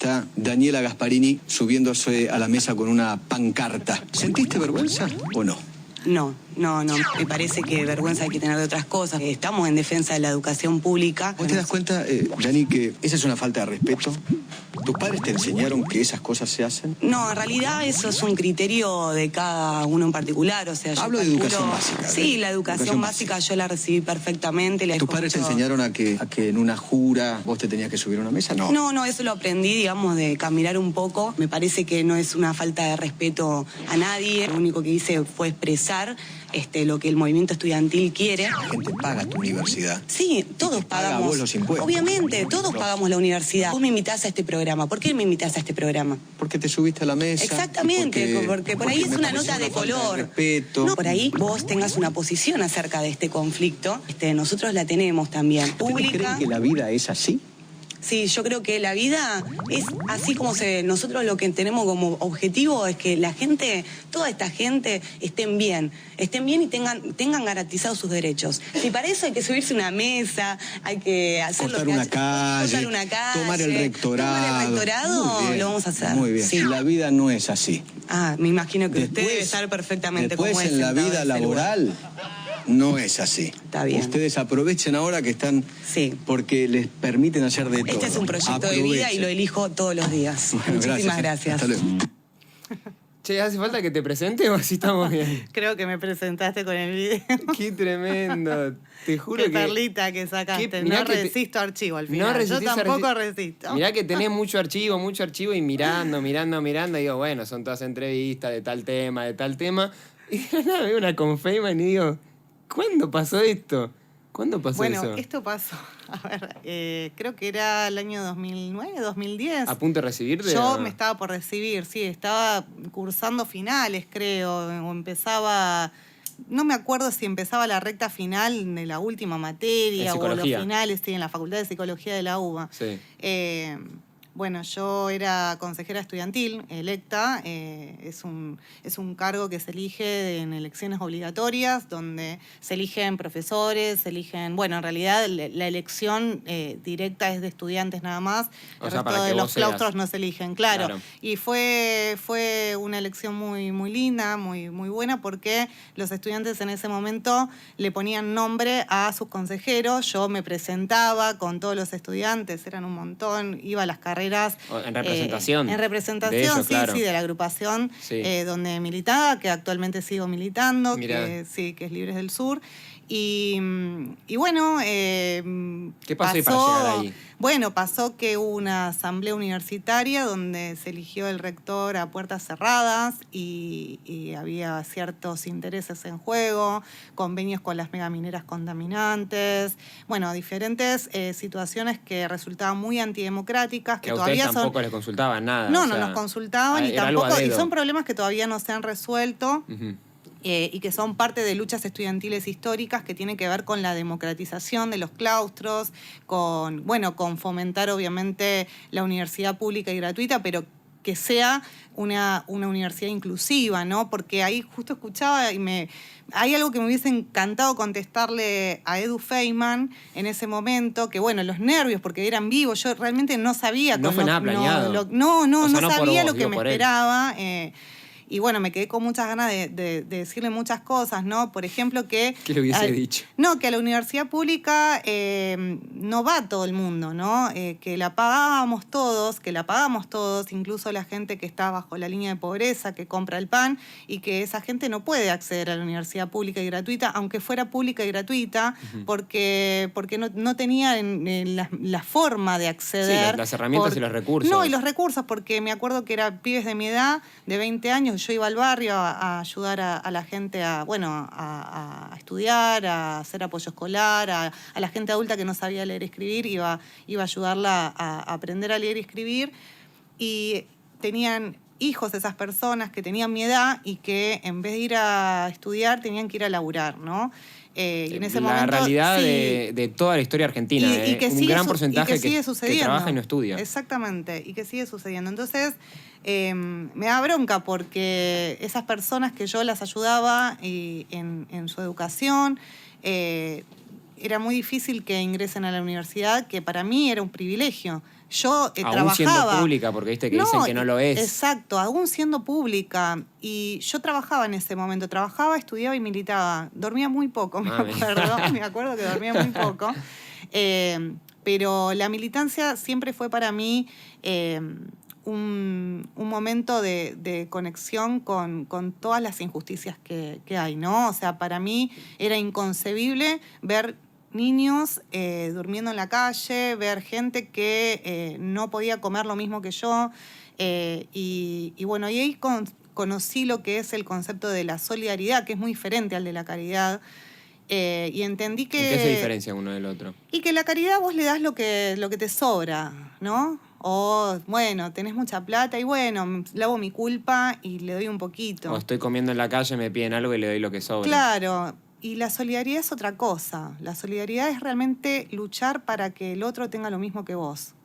está Daniela Gasparini subiéndose a la mesa con una pancarta. ¿Sentiste vergüenza o no? No. Me parece que vergüenza hay que tener de otras cosas. Estamos en defensa de la educación pública. ¿Vos te das cuenta, Dani, que esa es una falta de respeto? ¿Tus padres te enseñaron que esas cosas se hacen? No, en realidad eso es un criterio de cada uno en particular. O sea, hablo de educación básica. Sí, la educación básica yo la recibí perfectamente. ¿Tus padres te enseñaron a que en una jura vos te tenías que subir a una mesa? No. No, eso lo aprendí, digamos, de caminar un poco. Me parece que no es una falta de respeto a nadie. Lo único que hice fue expresar lo que el movimiento estudiantil quiere. La gente paga tu universidad. Sí, todos pagamos. Vos los impuestos. Obviamente, todos pagamos la universidad. Vos me invitás a este programa. ¿Por qué me invitás a este programa? Porque te subiste a la mesa. Exactamente, porque por ahí es una nota de color. Respeto. No, por ahí vos tengas una posición acerca de este conflicto. Nosotros la tenemos también. ¿Ustedes creen que la vida es así? Sí, yo creo que la vida es así como se ve. Nosotros lo que tenemos como objetivo es que la gente, toda esta gente, estén bien y tengan garantizados sus derechos. Y para eso hay que subirse a una mesa, hay que hacer cortar una calle, tomar el rectorado. Lo vamos a hacer. Muy bien. Sí. La vida no es así. Me imagino que usted debe estar perfectamente como es. Después en la vida laboral no es así. Está bien. Ustedes aprovechen ahora que están... Sí. Porque les permiten hacer de todo. Este es un proyecto de vida y lo elijo todos los días. Bueno, muchísimas gracias. Hasta luego. Che, ¿hace falta que te presente o así estamos bien? Creo que me presentaste con el video. Qué tremendo. Te juro Qué perlita que sacaste. No resisto archivo al final. Yo tampoco resisto. Mirá que tenés mucho archivo y mirando. Y digo, bueno, son todas entrevistas de tal tema. Y de nada, veo una Confeyman y digo, ¿cuándo pasó esto? ¿Cuándo pasó eso? Bueno, esto pasó, a ver, creo que era el año 2009, 2010. ¿A punto de recibirte? Yo me estaba por recibir, sí, estaba cursando finales, creo, o empezaba... No me acuerdo si empezaba la recta final de la última materia o los finales, sí, en la Facultad de Psicología de la UBA. Sí. Bueno, yo era consejera estudiantil, electa. Es un cargo que se elige en elecciones obligatorias, donde se eligen profesores, bueno, en realidad la elección directa es de estudiantes nada más. El resto de los claustros no se eligen, claro. Y fue una elección muy, muy linda, muy, muy buena, porque los estudiantes en ese momento le ponían nombre a sus consejeros. Yo me presentaba con todos los estudiantes, eran un montón, iba a las carreras. En representación. En representación, de ellos, sí, claro. Sí, de la agrupación donde militaba, que actualmente sigo militando, que es Libres del Sur. Y bueno, ¿qué pasó ahí para llegar ahí? Bueno, pasó que hubo una asamblea universitaria donde se eligió el rector a puertas cerradas y había ciertos intereses en juego, convenios con las megamineras contaminantes, bueno, diferentes situaciones que resultaban muy antidemocráticas. Que a ustedes tampoco les consultaban nada. No, no nos consultaban y tampoco, y son problemas que todavía no se han resuelto. Uh-huh. Y que son parte de luchas estudiantiles históricas que tienen que ver con la democratización de los claustros, con fomentar obviamente la universidad pública y gratuita, pero que sea una universidad inclusiva, ¿no? Porque ahí justo escuchaba hay algo que me hubiese encantado contestarle a Edu Feynman en ese momento, que bueno, los nervios, porque eran vivos, yo realmente no sabía. No fue nada planeado. No sabía lo que me esperaba. Y bueno, me quedé con muchas ganas de decirle muchas cosas, ¿no? Por ejemplo, ¿Qué le hubiese dicho? No, que a la universidad pública no va todo el mundo, ¿no? Que la pagamos todos, incluso la gente que está bajo la línea de pobreza, que compra el pan, y que esa gente no puede acceder a la universidad pública y gratuita, aunque fuera pública y gratuita, uh-huh. porque no tenía la forma de acceder. Sí, las herramientas y los recursos. No, y los recursos, porque me acuerdo que eran pibes de mi edad, de 20 años, yo iba al barrio a ayudar a la gente a estudiar, a hacer apoyo escolar, a la gente adulta que no sabía leer y escribir, iba a ayudarla a aprender a leer y escribir. Y tenían hijos esas personas que tenían mi edad y que en vez de ir a estudiar tenían que ir a laburar, ¿no? Y en ese momento, realidad de toda la historia argentina, y que un gran porcentaje que trabaja y no estudia. Exactamente, y que sigue sucediendo. Entonces, me da bronca porque esas personas que yo las ayudaba en su educación, era muy difícil que ingresen a la universidad, que para mí era un privilegio. yo Aún trabajaba. siendo pública, porque viste que dicen que no lo es. Exacto, aún siendo pública. Y yo trabajaba en ese momento. Trabajaba, estudiaba y militaba. Dormía muy poco, me acuerdo. Me acuerdo que dormía muy poco. Pero la militancia siempre fue para mí un momento de conexión con todas las injusticias que hay, ¿no? O sea, para mí era inconcebible ver niños durmiendo en la calle, ver gente que no podía comer lo mismo que yo. Y bueno, y ahí conocí lo que es el concepto de la solidaridad, que es muy diferente al de la caridad. Y entendí que... ¿En qué se diferencia uno del otro? Y que la caridad vos le das lo que te sobra, ¿no? O, bueno, tenés mucha plata y bueno, lavo mi culpa y le doy un poquito. O estoy comiendo en la calle, me piden algo y le doy lo que sobra. Claro, y la solidaridad es otra cosa. La solidaridad es realmente luchar para que el otro tenga lo mismo que vos,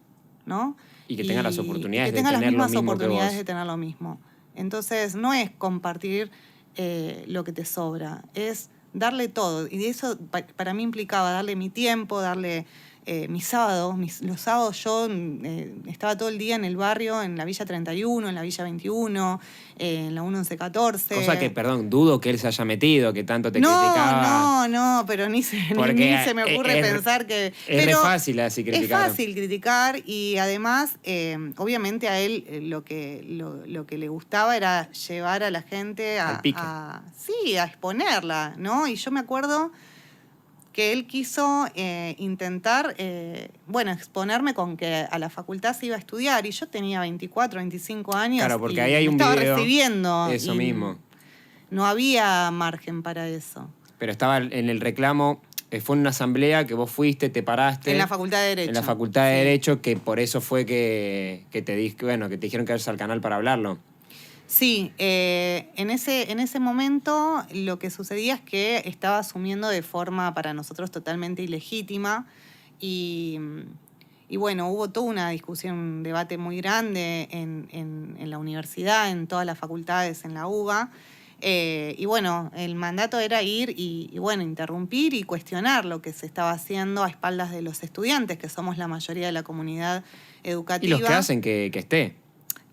¿no? Y que tenga las oportunidades de tener lo mismo que vos. Que tenga las mismas oportunidades de tener lo mismo. Entonces, no es compartir lo que te sobra, es darle todo. Y de eso para mí implicaba darle mi tiempo, darle mis sábados. Los sábados yo estaba todo el día en el barrio, en la Villa 31, en la Villa 21, en la 1114. Cosa que, perdón, dudo que él se haya metido, que tanto te criticaba. No, pero ni se me ocurre pensar que... Es re fácil así criticar. Es fácil criticar y además, obviamente a él lo que le gustaba era llevar a la gente a exponerla, ¿no? Y yo me acuerdo que él quiso intentar, exponerme con que a la facultad se iba a estudiar. Y yo tenía 24, 25 años. Claro, porque y ahí hay un estaba video. Recibiendo. Eso mismo. No había margen para eso. Pero estaba en el reclamo, fue en una asamblea que vos fuiste, te paraste. En la Facultad de Derecho. En la Facultad de Derecho, que por eso fue que te dijeron que vayas al canal para hablarlo. Sí, en ese momento lo que sucedía es que estaba asumiendo de forma para nosotros totalmente ilegítima y bueno, hubo toda una discusión, un debate muy grande en la universidad, en todas las facultades, en la UBA. Y bueno, el mandato era ir y interrumpir y cuestionar lo que se estaba haciendo a espaldas de los estudiantes, que somos la mayoría de la comunidad educativa. Y los que hacen que esté.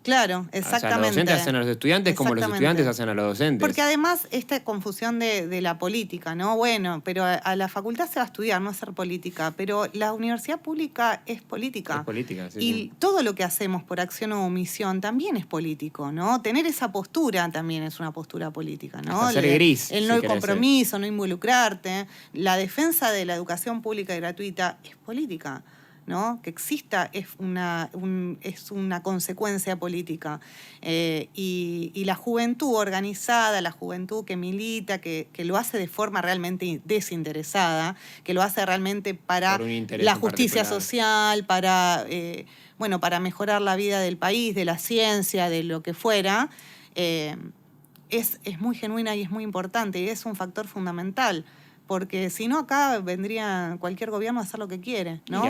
Claro, exactamente. O sea, los docentes hacen a los estudiantes como los estudiantes hacen a los docentes. Porque además esta confusión de la política, ¿no? Bueno, pero a la facultad se va a estudiar, no a hacer política, pero la universidad pública es política. Es política, sí. Y todo lo que hacemos por acción o omisión también es político, ¿no? Tener esa postura también es una postura política, ¿no? Hasta ser gris. El no el compromiso, no involucrarte. La defensa de la educación pública y gratuita es política, ¿no? Que exista es una consecuencia política. Y la juventud organizada, la juventud que milita, que lo hace de forma realmente desinteresada, que lo hace realmente para la justicia social, para mejorar la vida del país, de la ciencia, de lo que fuera, es muy genuina y es muy importante y es un factor fundamental. Porque si no, acá vendría cualquier gobierno a hacer lo que quiere, ¿no? Y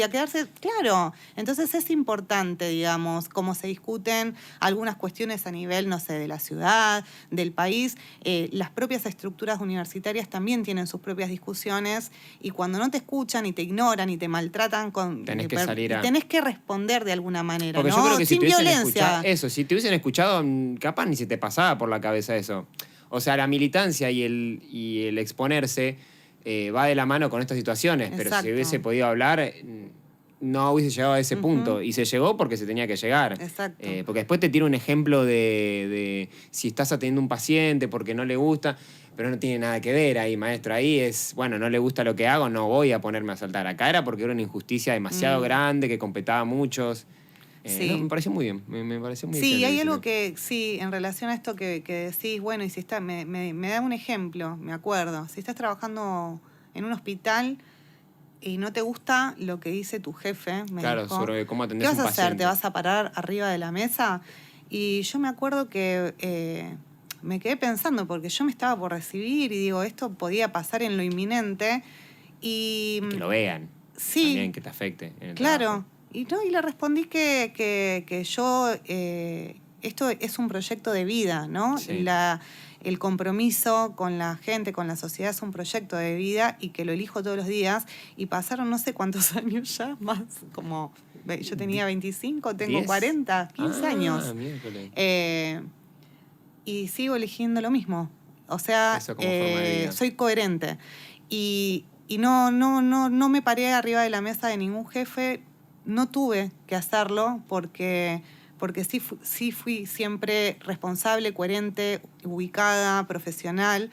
a quedarse, claro. Entonces es importante, digamos, cómo se discuten algunas cuestiones a nivel, no sé, de la ciudad, del país. Las propias estructuras universitarias también tienen sus propias discusiones y cuando no te escuchan y te ignoran y te maltratan, tenés que responder de alguna manera, porque ¿no? Yo creo que sin violencia. Si te hubiesen escuchado, capaz ni se te pasaba por la cabeza eso. O sea, la militancia y el exponerse va de la mano con estas situaciones. Exacto. Pero si hubiese podido hablar, no hubiese llegado a ese punto. Y se llegó porque se tenía que llegar. Exacto. Porque después te tiro un ejemplo de si estás atendiendo a un paciente porque no le gusta, pero no tiene nada que ver ahí, maestro. Ahí es, no le gusta lo que hago, no voy a ponerme a saltar. Acá era porque era una injusticia demasiado grande que competaba a muchos. Sí. Me pareció muy bien, me pareció muy bien. Sí, hay algo que, en relación a esto que decís, y si está, me da un ejemplo, me acuerdo, si estás trabajando en un hospital y no te gusta lo que dice tu jefe, claro, dijo, sobre cómo atendés a un paciente. ¿Qué vas a hacer? ¿Te vas a parar arriba de la mesa? Y yo me acuerdo que me quedé pensando, porque yo me estaba por recibir y digo, esto podía pasar en lo inminente y... Que lo vean. Sí. También que te afecte en el claro. trabajo. Y le respondí que yo, esto es un proyecto de vida, ¿no? Sí. El compromiso con la gente, con la sociedad es un proyecto de vida y que lo elijo todos los días. Y pasaron no sé cuántos años ya, más como Yo tenía 25, tengo 10. 40, 15 años. Miércoles. Y sigo eligiendo lo mismo. O sea, Eso como forma de vida. soy coherente. Y no me paré arriba de la mesa de ningún jefe. No tuve que hacerlo porque sí fui siempre responsable, coherente, ubicada, profesional.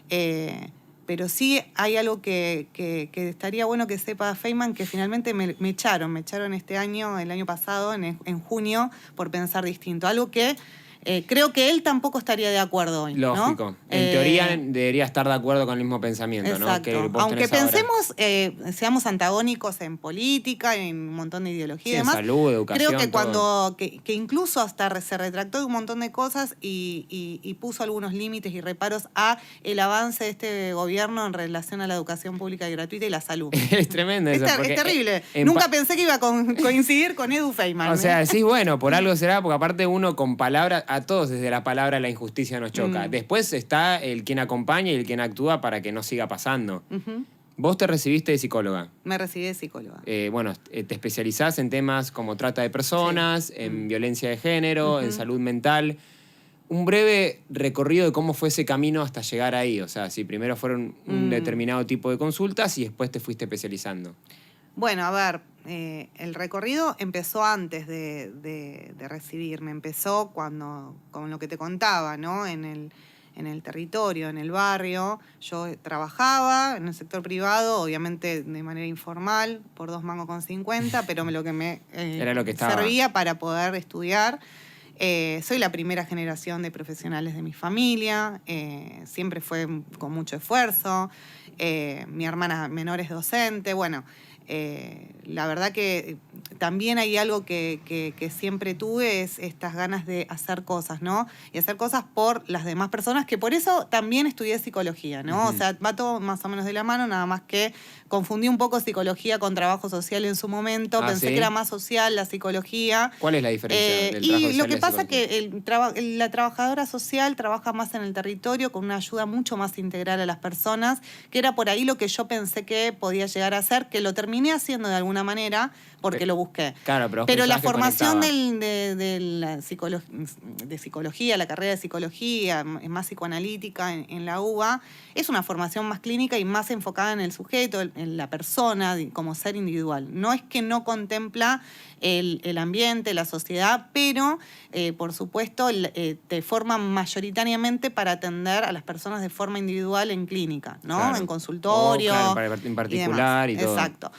Pero sí hay algo que estaría bueno que sepa Feynman, que finalmente me echaron este año, el año pasado, en junio, por pensar distinto. Algo que creo que él tampoco estaría de acuerdo hoy. Lógico. ¿no? En teoría debería estar de acuerdo con el mismo pensamiento, Exacto. ¿no? Que vos Aunque tenés ahora. pensemos, seamos antagónicos en política, en un montón de ideología Sí, y en demás. salud, educación, Creo que todo. que incluso hasta se retractó de un montón de cosas y puso algunos límites y reparos a el avance de este gobierno en relación a la educación pública y gratuita y la salud. Es tremendo eso. Es porque terrible. en Nunca pensé que iba a coincidir con Edu Feynman. O sea, sí, bueno, por algo será, porque aparte uno con palabras, a todos desde la palabra la injusticia nos choca. Después está el quien acompaña y el quien actúa para que no siga pasando. Ujú. Vos te recibiste de psicóloga. Me recibí de psicóloga. Bueno, te especializás en temas como trata de personas, en violencia de género, en salud mental. Un breve recorrido de cómo fue ese camino hasta llegar ahí. O sea, si primero fueron un determinado tipo de consultas y después te fuiste especializando. Bueno, a ver, el recorrido empezó antes de recibirme. Empezó con lo que te contaba, ¿no? En el territorio, en el barrio. Yo trabajaba en el sector privado, obviamente de manera informal, por 2 mangos con 50, pero lo que me Era lo que estaba. servía para poder estudiar. Soy la primera generación de profesionales de mi familia. Siempre fue con mucho esfuerzo. Mi hermana menor es docente. Bueno, la verdad que también hay algo que siempre tuve, es estas ganas de hacer cosas, ¿no? Y hacer cosas por las demás personas, que por eso también estudié psicología, ¿no? O sea, va todo más o menos de la mano, nada más que confundí un poco psicología con trabajo social en su momento. Pensé ¿sí? que era más social la psicología. ¿Cuál es la diferencia del trabajo Y social lo y que la pasa psicología? que la trabajadora social trabaja más en el territorio con una ayuda mucho más integral a las personas, que era por ahí lo que yo pensé que podía llegar a hacer, que lo terminé haciendo de alguna manera porque lo busqué. Claro, pero la pensabas que formación conectaba. de psicología, la carrera de psicología, más psicoanalítica en la UBA, es una formación más clínica y más enfocada en el sujeto, en la persona, como ser individual. No es que no contempla el ambiente, la sociedad, pero por supuesto te forman mayoritariamente para atender a las personas de forma individual en clínica, ¿no? Claro. En consultorio. Claro, en particular y todo. Exacto.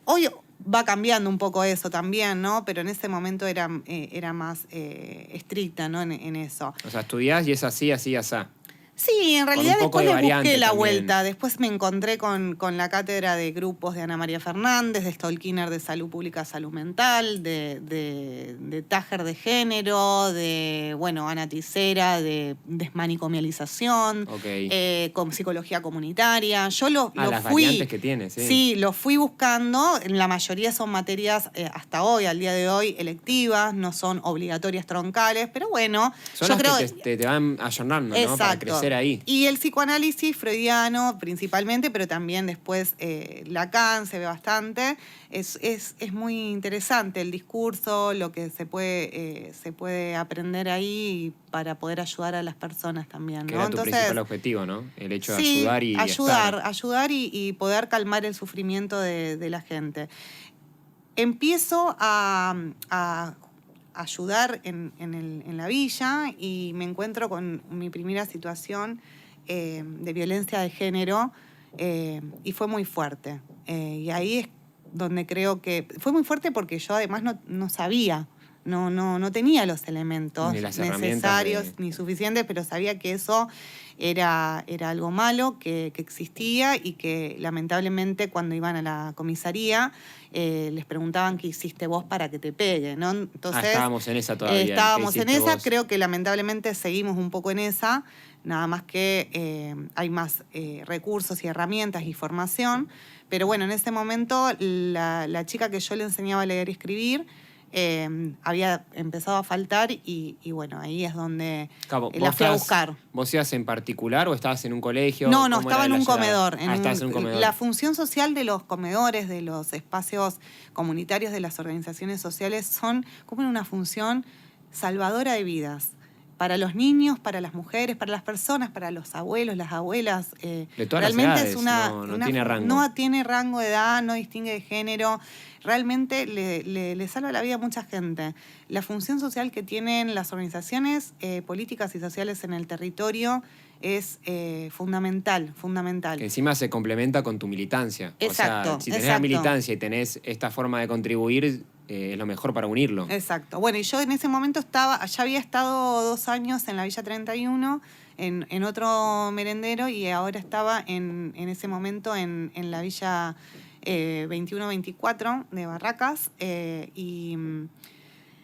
Hoy va cambiando un poco eso también, ¿no? Pero en ese momento era más estricta, ¿no? En eso. O sea, estudiás y es así, así, asá. Sí, en realidad un poco después de le variante busqué la también. vuelta. Después me encontré con la cátedra de grupos de Ana María Fernández, de Stolkiner de Salud Pública, Salud Mental, de Táger de Género, de, Ana Ticera, de desmanicomialización, con psicología comunitaria. Yo lo las fui. variantes que tiene, sí. Sí, lo fui buscando. La mayoría son materias hasta hoy, al día de hoy, electivas, no son obligatorias troncales, pero bueno, Son yo las creo que te van ayornando, ¿no? Para crecer ahí. Y el psicoanálisis freudiano principalmente, pero también después Lacan se ve bastante. Es muy interesante el discurso, lo que se puede aprender ahí para poder ayudar a las personas también, ¿no? Que era tu principal objetivo, ¿no? El hecho de ayudar y ayudar y poder calmar el sufrimiento de la gente. Empiezo a ayudar en la villa y me encuentro con mi primera situación de violencia de género y fue muy fuerte. Y ahí es donde creo que fue muy fuerte porque yo además no sabía, no tenía los elementos Ni las necesarios ni suficientes, pero sabía que eso era algo malo que existía y que lamentablemente cuando iban a la comisaría les preguntaban qué hiciste vos para que te pegue, ¿no? Entonces, estábamos en esa todavía. Estábamos en esa, vos? creo que lamentablemente seguimos un poco en esa, nada más que hay más recursos y herramientas y formación, pero bueno, en ese momento la chica que yo le enseñaba a leer y escribir había empezado a faltar y bueno, ahí es donde Cabo, la fui a buscar. ¿Vos ibas en particular o estabas en un colegio? No, ¿Cómo estaba era en la un llegada? comedor. Estabas en un comedor. La función social de los comedores, de los espacios comunitarios de las organizaciones sociales son como una función salvadora de vidas. Para los niños, para las mujeres, para las personas, para los abuelos, las abuelas. De todas realmente las es edades, no tiene rango. No tiene rango de edad, no distingue de género. Realmente le salva la vida a mucha gente. La función social que tienen las organizaciones políticas y sociales en el territorio es fundamental. Que encima se complementa con tu militancia. Exacto, o sea, si tenés la militancia y tenés esta forma de contribuir, es lo mejor para unirlo. Exacto. Bueno, y yo en ese momento ya había estado 2 años en la Villa 31, en otro merendero, y ahora estaba en ese momento en la Villa 21-24 de Barracas, y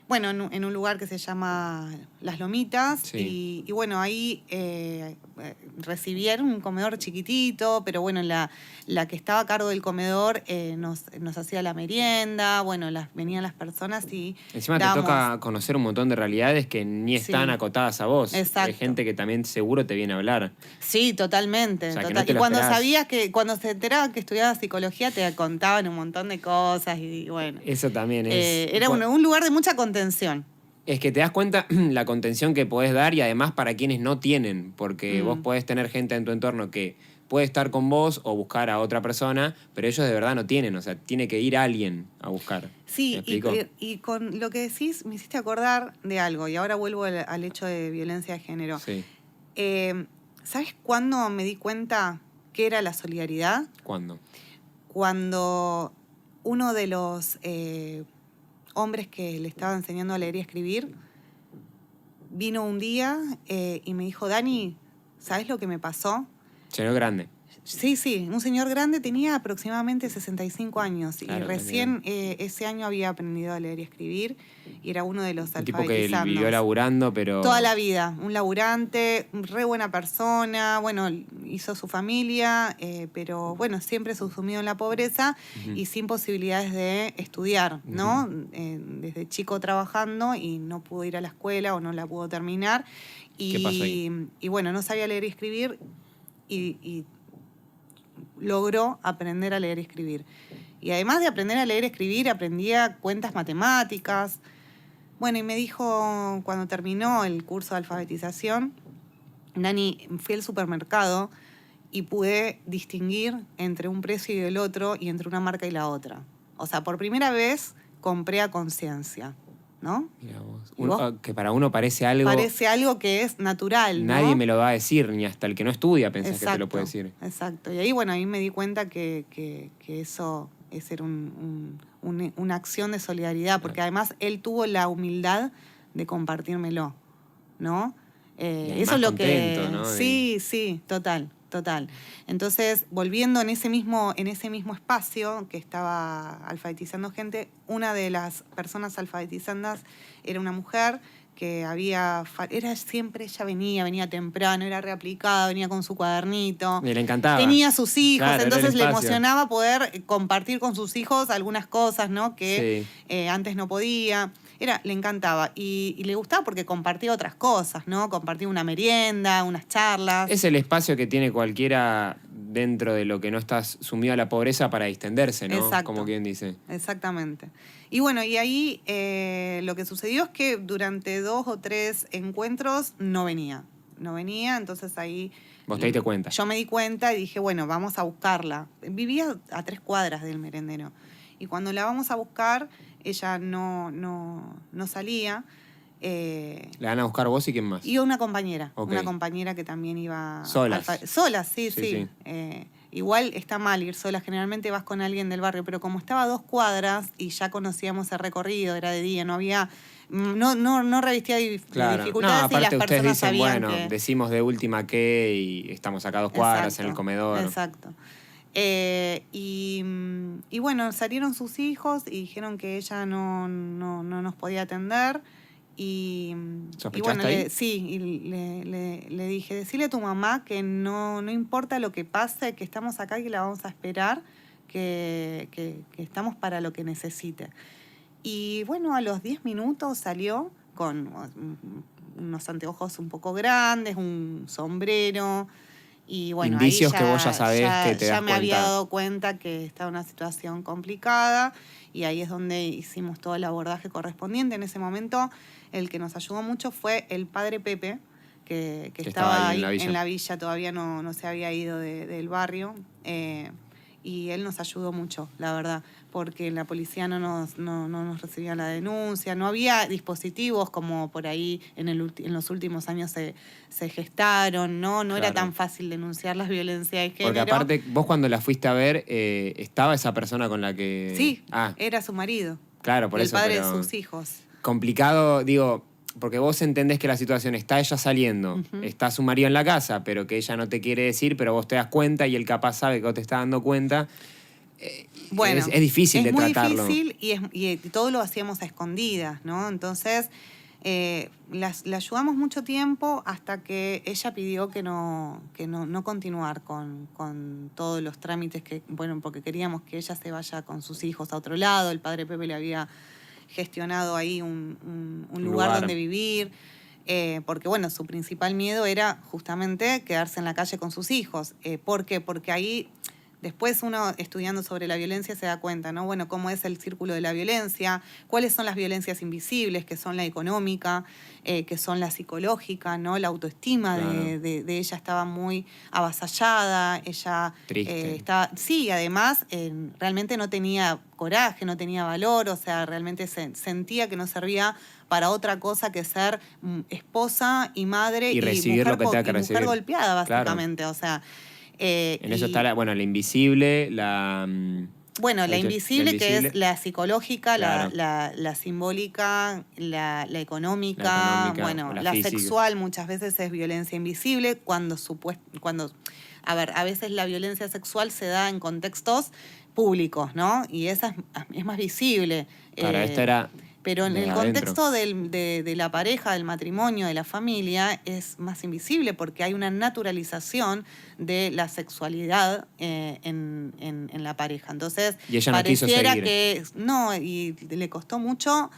bueno, en un lugar que se llama Las Lomitas, sí. y bueno, ahí recibieron un comedor chiquitito, pero bueno, la que estaba a cargo del comedor nos hacía la merienda, bueno, venían las personas y encima dábamos... te toca conocer un montón de realidades que ni están acotadas a vos. Exacto. Hay gente que también seguro te viene a hablar. Sí, totalmente. O sea, total. no te y lo cuando esperás. cuando se enteraban que estudiaba psicología, te contaban un montón de cosas y bueno. Eso también es... Era un lugar de mucha contención. Es que te das cuenta la contención que podés dar y además para quienes no tienen, porque vos podés tener gente en tu entorno que puede estar con vos o buscar a otra persona, pero ellos de verdad no tienen, o sea, tiene que ir alguien a buscar. Sí, ¿Me explico? y con lo que decís me hiciste acordar de algo, y ahora vuelvo al hecho de violencia de género. Sí. ¿Sabes cuándo me di cuenta qué era la solidaridad? ¿Cuándo? Cuando uno de los hombres que le estaba enseñando a leer y escribir vino un día y me dijo, Dani, ¿sabes lo que me pasó? Señor grande. Sí, un señor grande, tenía aproximadamente 65 años Claro, y recién ese año había aprendido a leer y escribir y era uno de los Un tipo que alfabetizandos. vivió laburando, pero... Toda la vida, un laburante, re buena persona, bueno, hizo su familia, pero bueno, siempre sumido en la pobreza y sin posibilidades de estudiar, ¿no? Desde chico trabajando y no pudo ir a la escuela o no la pudo terminar. ¿Qué pasó ahí? Y bueno, no sabía leer y escribir y logró aprender a leer y escribir. Y además de aprender a leer y escribir, aprendía cuentas matemáticas. Bueno, y me dijo, cuando terminó el curso de alfabetización, Nani, fui al supermercado y pude distinguir entre un precio y el otro y entre una marca y la otra. O sea, por primera vez compré a conciencia, ¿no? Mirá vos. ¿Y vos? Que para uno parece algo... Parece algo que es natural, ¿no? Nadie me lo va a decir, ni hasta el que no estudia pensás que te lo puede decir. Exacto. Y ahí, bueno, ahí me di cuenta que eso es ser una acción de solidaridad, porque además él tuvo la humildad de compartírmelo, ¿no? Eso es lo contento, que... ¿no? Sí, total. Entonces, volviendo en ese mismo espacio que estaba alfabetizando gente, una de las personas alfabetizandas era una mujer que ella venía temprano, era reaplicada, venía con su cuadernito. Y le encantaba. Tenía sus hijos, Claro, era el entonces le espacio. emocionaba poder compartir con sus hijos algunas cosas, ¿no? Que antes no podía. Le encantaba. Y le gustaba porque compartía otras cosas, ¿no? Compartía una merienda, unas charlas. Es el espacio que tiene cualquiera dentro de lo que no estás sumido a la pobreza para distenderse, ¿no? Exacto. Como quien dice. Exactamente. Y bueno, y ahí lo que sucedió es que durante 2 o 3 encuentros no venía. Entonces ahí... Vos te diste cuenta. Yo me di cuenta y dije, bueno, vamos a buscarla. Vivía a 3 cuadras del merendero. Y cuando la vamos a buscar, ella no salía. ¿La van a buscar vos y quién más? Y una compañera. Ok. Una compañera que también iba... Solas. Solas, sí. Sí. Igual está mal ir sola, generalmente vas con alguien del barrio, pero como estaba a 2 cuadras y ya conocíamos el recorrido, era de día, no había... No revestía de Claro. dificultades y las aparte ustedes personas dicen, sabían bueno, que... decimos de última qué y estamos acá a 2 cuadras en el comedor. Exacto. Y bueno, salieron sus hijos y dijeron que ella no nos podía atender. Y ¿Sospechaste bueno, ahí? le dije, decile a tu mamá que no importa lo que pase, que estamos acá y que la vamos a esperar, que estamos para lo que necesite. Y bueno, a los 10 minutos salió con unos anteojos un poco grandes, un sombrero. Y bueno, Indicios ahí que vos ya sabés que te das ya me había cuenta. dado cuenta que estaba en una situación complicada y ahí es donde hicimos todo el abordaje correspondiente. En ese momento el que nos ayudó mucho fue el padre Pepe, que estaba ahí en la villa, todavía no se había ido del barrio. Y él nos ayudó mucho, la verdad, porque la policía no nos recibía la denuncia, no había dispositivos como por ahí en los últimos años se gestaron, no Claro. era tan fácil denunciar las violencias de género. Porque aparte, vos cuando la fuiste a ver, ¿estaba esa persona con la que...? Sí, Ah, era su marido, claro, por el eso, padre pero de sus hijos. complicado, digo, porque vos entendés que la situación está ella saliendo, Ujú. está su marido en la casa, pero que ella no te quiere decir, pero vos te das cuenta y él capaz sabe que vos te estás dando cuenta. Bueno, es difícil de tratarlo. Es muy difícil y todo lo hacíamos a escondidas, ¿no? Entonces, la ayudamos mucho tiempo hasta que ella pidió que no continuar con todos los trámites porque queríamos que ella se vaya con sus hijos a otro lado. El padre Pepe le había gestionado ahí un lugar donde vivir. Porque, bueno, su principal miedo era justamente quedarse en la calle con sus hijos. ¿Por qué? Porque ahí... Después uno estudiando sobre la violencia se da cuenta, ¿no? Bueno, cómo es el círculo de la violencia, cuáles son las violencias invisibles, que son la económica, que son la psicológica, ¿no? La autoestima de ella estaba muy avasallada, ella Triste. sí, además realmente no tenía coraje, no tenía valor, o sea, realmente sentía que no servía para otra cosa que ser esposa y madre Y recibir mujer, lo que tenga que recibir. mujer golpeada, Claro. básicamente, o sea... En eso está la invisible, la... Bueno, la invisible, que es la psicológica, claro. la simbólica, la económica, bueno, la sexual muchas veces es violencia invisible, a veces la violencia sexual se da en contextos públicos, ¿no? Y esa es más visible. Claro, esta era... Pero en el adentro. contexto de la pareja, del matrimonio, de la familia, es más invisible porque hay una naturalización de la sexualidad en la pareja. Entonces, y ella no quiso seguir. Y le costó mucho.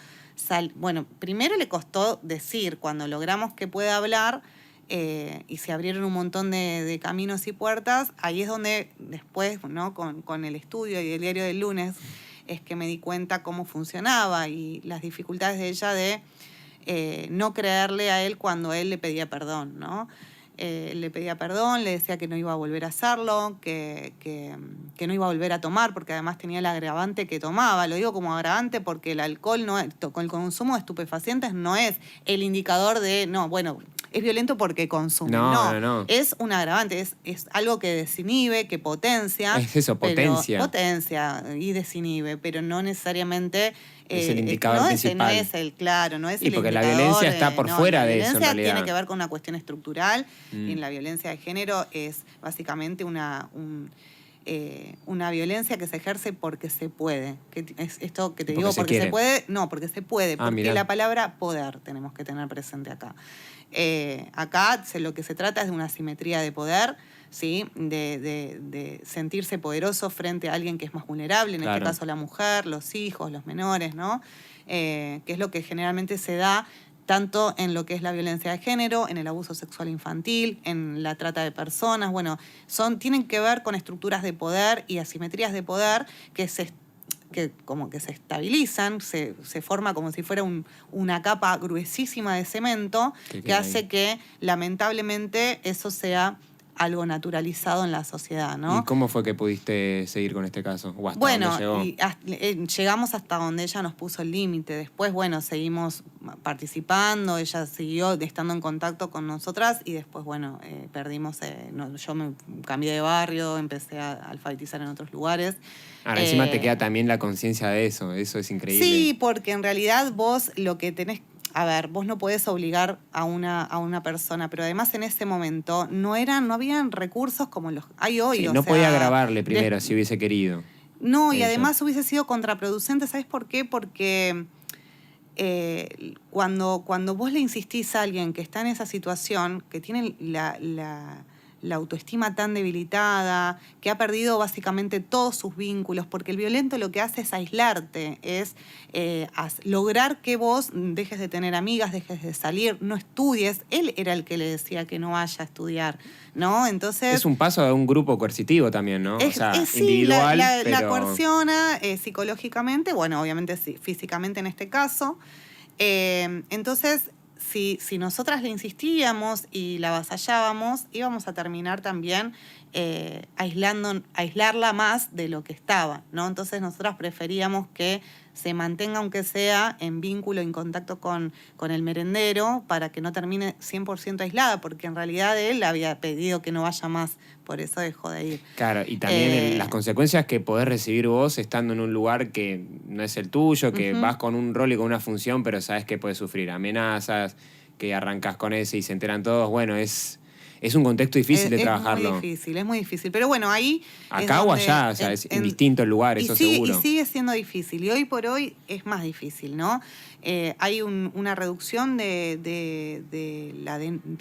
Bueno, primero le costó decir, cuando logramos que pueda hablar, y se abrieron un montón de caminos y puertas, ahí es donde después, ¿no? Con el estudio y el diario del lunes, es que me di cuenta cómo funcionaba y las dificultades de ella de no creerle a él cuando él le pedía perdón, ¿no? Le pedía perdón, le decía que no iba a volver a hacerlo, que no iba a volver a tomar, porque además tenía el agravante que tomaba. Lo digo como agravante porque el alcohol, con el consumo de estupefacientes no es el indicador de, es violento porque consume. No. Es un agravante, es algo que desinhibe, que potencia. Es eso, potencia. Potencia y desinhibe, pero no necesariamente... es el indicador principal. No es el Y porque la violencia está por fuera de eso, en realidad. La violencia tiene que ver con una cuestión estructural y en la violencia de género es básicamente una violencia que se ejerce porque se puede. Que es esto que te digo, porque se puede. No, porque se puede. Porque mirá. la palabra poder tenemos que tener presente acá. Acá lo que se trata es de una simetría de poder, ¿sí? De sentirse poderoso frente a alguien que es más vulnerable, en este caso la mujer, los hijos, los menores, ¿no? Que es lo que generalmente se da tanto en lo que es la violencia de género, en el abuso sexual infantil, en la trata de personas. Bueno, tienen que ver con estructuras de poder y asimetrías de poder que como que se estabilizan, se forma como si fuera una capa gruesísima de cemento que hace que lamentablemente eso sea algo naturalizado en la sociedad, ¿no? ¿Y cómo fue que pudiste seguir con este caso? ¿O hasta dónde llegó? Llegamos hasta donde ella nos puso el límite. Después, seguimos participando, ella siguió estando en contacto con nosotras y después, perdimos, yo me cambié de barrio, empecé a alfabetizar en otros lugares. Ahora, encima te queda también la conciencia de eso es increíble. Sí, porque en realidad vos lo que tenés... A ver, vos no podés obligar a una persona, pero además en ese momento no habían recursos como los hay hoy. Sí, no podía grabarle primero si hubiese querido. No, y además hubiese sido contraproducente. ¿Sabes por qué? Porque cuando vos le insistís a alguien que está en esa situación, que tiene la la autoestima tan debilitada, que ha perdido básicamente todos sus vínculos, porque el violento lo que hace es aislarte, es lograr que vos dejes de tener amigas, dejes de salir, no estudies. Él era el que le decía que no vaya a estudiar, ¿no? Entonces... Es un paso a un grupo coercitivo también, ¿no? O sea, sí, individual, la pero... coerciona psicológicamente, bueno, obviamente sí, físicamente en este caso. Entonces, si nosotras le insistíamos y la avasallábamos, íbamos a terminar también aislarla más de lo que estaba, ¿no? Entonces nosotras preferíamos que se mantenga, aunque sea en vínculo, en contacto con el merendero, para que no termine 100% aislada, porque en realidad él le había pedido que no vaya más, por eso dejó de ir. Claro, y también las consecuencias que podés recibir vos estando en un lugar que no es el tuyo, que vas con un rol y con una función, pero sabes que podés sufrir amenazas, que arrancas con ese y se enteran todos. Bueno, es un contexto difícil de trabajarlo. Es muy difícil. Pero bueno, ahí... Acá o allá, o sea, es indistinto el lugar, eso seguro. Y sigue siendo difícil. Y hoy por hoy es más difícil, ¿no? Hay una reducción de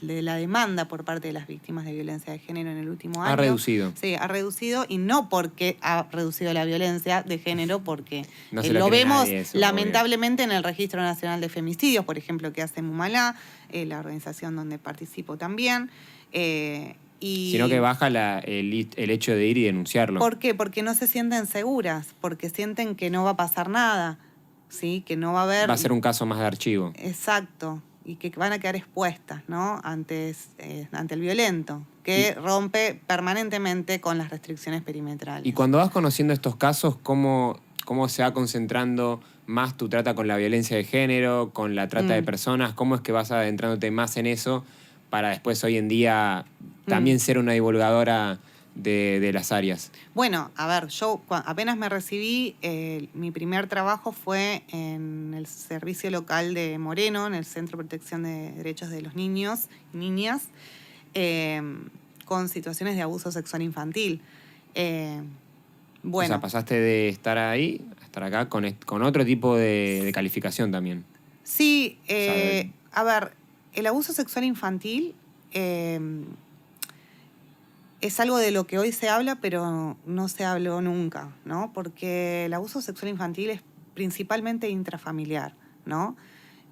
la demanda por parte de las víctimas de violencia de género en el último año. Ha reducido. Sí, ha reducido, y no porque ha reducido la violencia de género, porque no se lo vemos nadie eso, lamentablemente en el Registro Nacional de Femicidios, por ejemplo, que hace Mumalá, la organización donde participo también. Sino que baja el hecho de ir y denunciarlo. ¿Por qué? Porque no se sienten seguras, porque sienten que no va a pasar nada, ¿sí? Que no va a haber... Va a ser un caso más de archivo. Exacto, y que van a quedar expuestas, ¿no? ante el violento, que rompe permanentemente con las restricciones perimetrales. Y cuando vas conociendo estos casos, ¿cómo se va concentrando más tu trata con la violencia de género, con la trata de personas? ¿Cómo es que vas adentrándote más en eso para después hoy en día también ser una divulgadora de las áreas? Bueno, a ver, yo apenas me recibí, mi primer trabajo fue en el servicio local de Moreno, en el Centro de Protección de Derechos de los Niños y Niñas, con situaciones de abuso sexual infantil. Bueno. O sea, pasaste de estar ahí a estar acá con otro tipo de calificación también. Sí, a ver, el abuso sexual infantil es algo de lo que hoy se habla, pero no se habló nunca, ¿no? Porque el abuso sexual infantil es principalmente intrafamiliar, ¿no?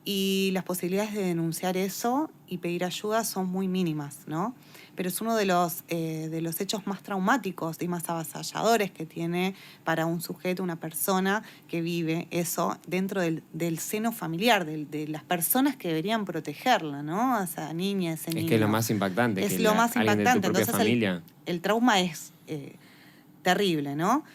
Y las posibilidades de denunciar eso y pedir ayuda son muy mínimas, ¿no? Pero es uno de los hechos más traumáticos y más avasalladores que tiene para un sujeto, una persona que vive eso dentro del seno familiar, de las personas que deberían protegerla, ¿no? A esa niña, ese niño. Es que es lo más impactante. Es lo más impactante. Entonces familia. El trauma es terrible, ¿no?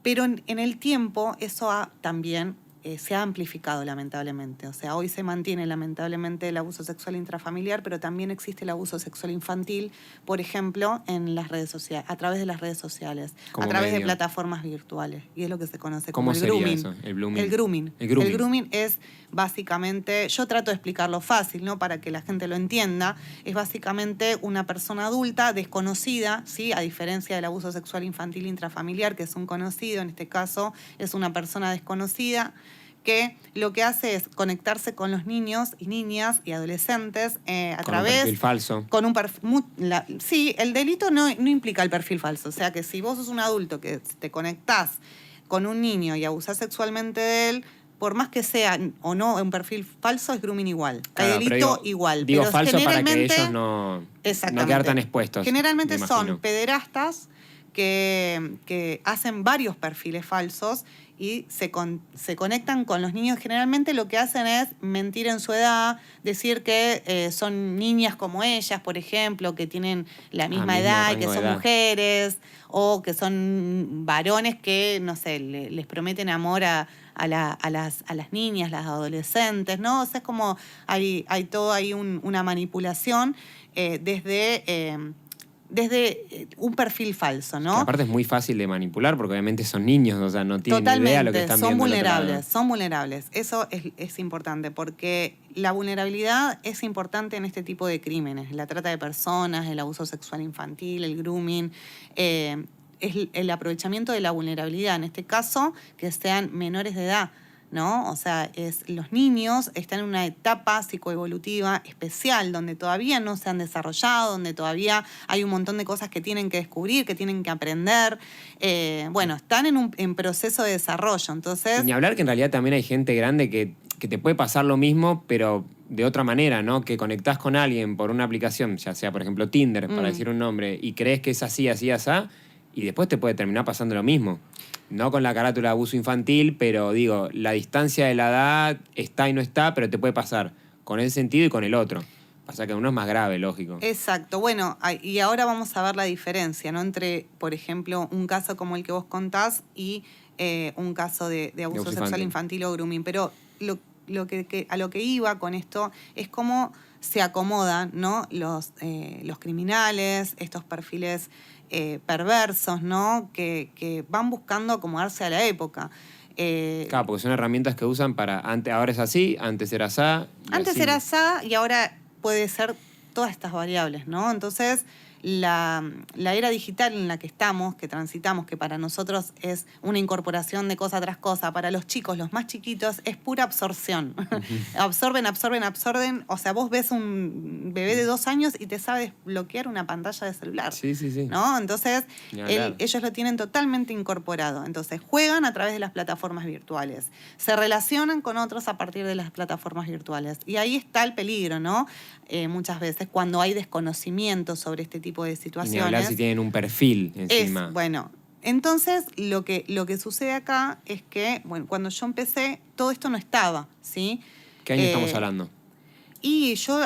Pero en el tiempo eso también se ha amplificado, lamentablemente. O sea, hoy se mantiene lamentablemente el abuso sexual intrafamiliar, pero también existe el abuso sexual infantil, por ejemplo, en las redes sociales, a través de las redes sociales, a través de plataformas virtuales. Y es lo que se conoce como el grooming. Eso? El grooming. El grooming es básicamente, yo trato de explicarlo fácil, ¿no? Para que la gente lo entienda, es básicamente una persona adulta desconocida, ¿sí? A diferencia del abuso sexual infantil intrafamiliar, que es un conocido, en este caso es una persona desconocida, que lo que hace es conectarse con los niños y niñas y adolescentes a través... Con un perfil falso. Con un perfil... Sí, el delito no implica el perfil falso. O sea, que si vos sos un adulto que te conectás con un niño y abusás sexualmente de él, por más que sea o no un perfil falso, es grooming igual. Claro, hay delito igual. Digo pero falso para que generalmente, ellos no quedar tan expuestos. Generalmente son pederastas que hacen varios perfiles falsos y se conectan con los niños. Generalmente lo que hacen es mentir en su edad, decir que son niñas como ellas, por ejemplo, que tienen la misma edad, que son mujeres, o que son varones que, no sé, les prometen amor a las niñas, las adolescentes, ¿no? O sea, es como hay todo ahí una manipulación desde un perfil falso, ¿no? Que aparte es muy fácil de manipular porque obviamente son niños, o sea, no tienen ni idea de lo que están viendo. Son vulnerables. Eso es importante porque la vulnerabilidad es importante en este tipo de crímenes. La trata de personas, el abuso sexual infantil, el grooming, es el aprovechamiento de la vulnerabilidad. En este caso, que sean menores de edad, ¿no? O sea, los niños están en una etapa psicoevolutiva especial, donde todavía no se han desarrollado, donde todavía hay un montón de cosas que tienen que descubrir, que tienen que aprender. Bueno, están en proceso de desarrollo, entonces... Y ni hablar que en realidad también hay gente grande que te puede pasar lo mismo, pero de otra manera, ¿no? Que conectás con alguien por una aplicación, ya sea, por ejemplo, Tinder, para decir un nombre, y crees que es así, así, así, y después te puede terminar pasando lo mismo. No con la carátula de abuso infantil, pero digo, la distancia de la edad está y no está, pero te puede pasar con ese sentido y con el otro. Pasa que uno es más grave, lógico. Exacto. Bueno, y ahora vamos a ver la diferencia, ¿no? Entre, por ejemplo, un caso como el que vos contás y un caso de abuso sexual infantil o grooming. Pero a lo que iba con esto es cómo se acomodan, ¿no? Los criminales, estos perfiles perversos, ¿no? Que van buscando acomodarse a la época. Claro, porque son herramientas que usan para... ahora es así, antes era así. Antes era así y ahora puede ser todas estas variables, ¿no? Entonces, la era digital en la que estamos, que transitamos, que para nosotros es una incorporación de cosa tras cosa, para los chicos, los más chiquitos, es pura absorción. Absorben. O sea, vos ves un bebé de 2 años y te sabe desbloquear una pantalla de celular. Sí. ¿No? Entonces, ellos lo tienen totalmente incorporado. Entonces, juegan a través de las plataformas virtuales. Se relacionan con otros a partir de las plataformas virtuales. Y ahí está el peligro, ¿no? Muchas veces, cuando hay desconocimiento sobre este tipo de situaciones. Y ni hablar si tienen un perfil encima. Bueno, entonces lo que sucede acá es que, bueno, cuando yo empecé, todo esto no estaba, ¿sí? ¿Qué año estamos hablando? Y yo,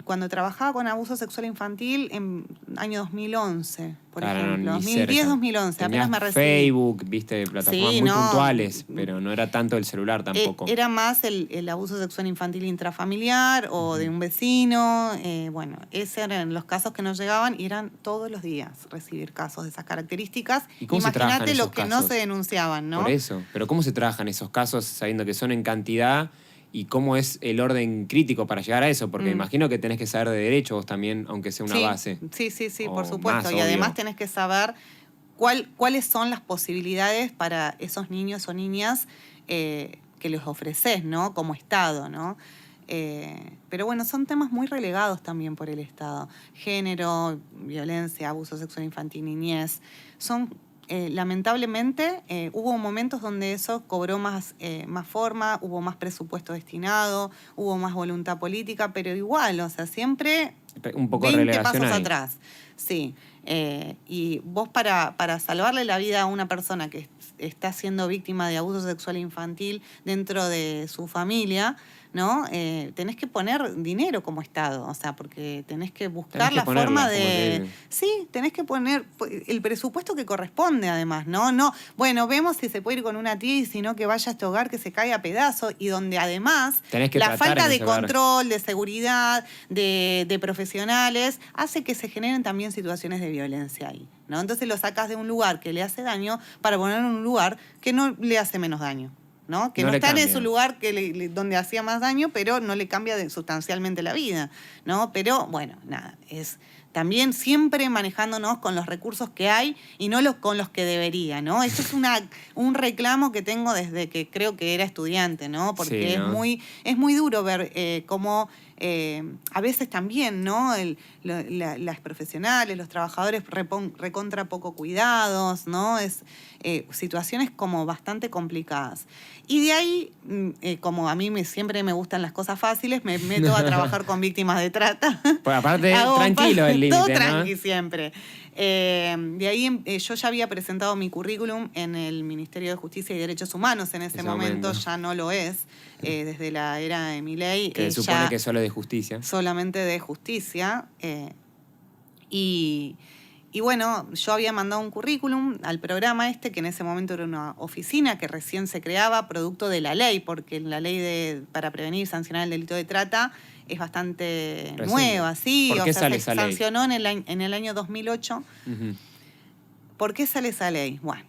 cuando trabajaba con abuso sexual infantil, en año 2011, por ejemplo. 2010-2011, apenas me recibí. Facebook, viste, plataformas muy puntuales, pero no era tanto el celular tampoco. Era más el abuso sexual infantil intrafamiliar o de un vecino. Bueno, esos eran los casos que nos llegaban y eran todos los días recibir casos de esas características. ¿Y cómo se trabajan Imagínate esos los que casos? no se denunciaban, ¿no? Por eso. Pero ¿cómo se trabajan esos casos sabiendo que son en cantidad? ¿Y cómo es el orden crítico para llegar a eso? Porque me imagino que tenés que saber de derecho vos también, aunque sea una base. Sí, O por supuesto. más, Y además obvio. tenés que saber cuáles son las posibilidades para esos niños o niñas que les ofreces, ¿no? Como Estado, ¿no? Pero bueno, son temas muy relegados también por el Estado. Género, violencia, abuso sexual infantil, niñez. Son... lamentablemente hubo momentos donde eso cobró más forma, hubo más presupuesto destinado, hubo más voluntad política, pero igual, o sea, siempre un poco 20 pasos ahí. atrás. Sí. Y vos para salvarle la vida a una persona que está siendo víctima de abuso sexual infantil dentro de su familia, ¿no? Tenés que poner dinero como Estado, o sea, porque tenés que buscar la forma de... Sí, tenés que poner el presupuesto que corresponde, además, ¿no? No, bueno, vemos si se puede ir con una tía y si no, que vaya a este hogar que se caiga a pedazos y donde además la falta de control, de seguridad, de profesionales, hace que se generen también situaciones de violencia ahí, ¿no? Entonces lo sacás de un lugar que le hace daño para ponerlo en un lugar que no le hace menos daño, ¿no? Que no está en su lugar donde hacía más daño, pero no le cambia sustancialmente la vida, ¿no? Pero, bueno, nada, es también siempre manejándonos con los recursos que hay y no con los que debería, ¿no? Eso es un reclamo que tengo desde que creo que era estudiante, ¿no? Porque sí, ¿no? es muy duro ver cómo a veces también, ¿no? Las profesionales, los trabajadores recontra poco cuidados, ¿no? Es situaciones como bastante complicadas. Y de ahí, como a mí siempre me gustan las cosas fáciles, me meto a trabajar con víctimas de trata. Pues aparte, tranquilo el límite, todo ¿no? tranqui siempre. De ahí yo ya había presentado mi currículum en el Ministerio de Justicia y Derechos Humanos en ese momento, ya no lo es, desde la era de Milei. Que supone que es solo de justicia. Solamente de justicia. Y bueno, yo había mandado un currículum al programa que en ese momento era una oficina que recién se creaba, producto de la ley, porque la ley para prevenir y sancionar el delito de trata es bastante nueva, ¿sí? ¿Por qué sale se esa ley? sancionó en el año 2008. Uh-huh. ¿Por qué sale esa ley? Bueno,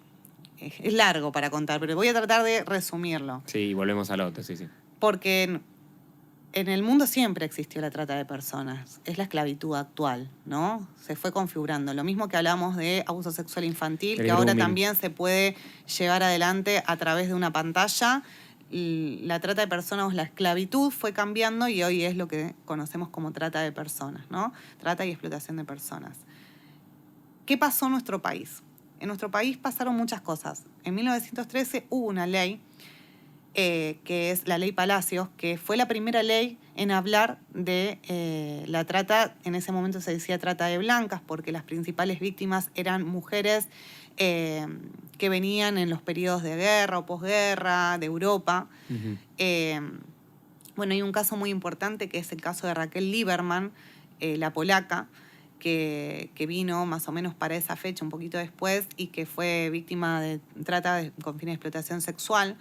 es largo para contar, pero voy a tratar de resumirlo. Sí, volvemos al otro, sí. Porque En el mundo siempre existió la trata de personas. Es la esclavitud actual, ¿no? Se fue configurando. Lo mismo que hablamos de abuso sexual infantil, que ahora también se puede llevar adelante a través de una pantalla. La trata de personas, la esclavitud fue cambiando y hoy es lo que conocemos como trata de personas, ¿no? Trata y explotación de personas. ¿Qué pasó en nuestro país? En nuestro país pasaron muchas cosas. En 1913 hubo una ley, que es la Ley Palacios, que fue la primera ley en hablar de la trata. En ese momento se decía trata de blancas, porque las principales víctimas eran mujeres que venían en los periodos de guerra o posguerra, de Europa. Bueno, hay un caso muy importante que es el caso de Raquel Lieberman, la polaca, que vino más o menos para esa fecha, un poquito después, y que fue víctima de trata con fines de explotación sexual.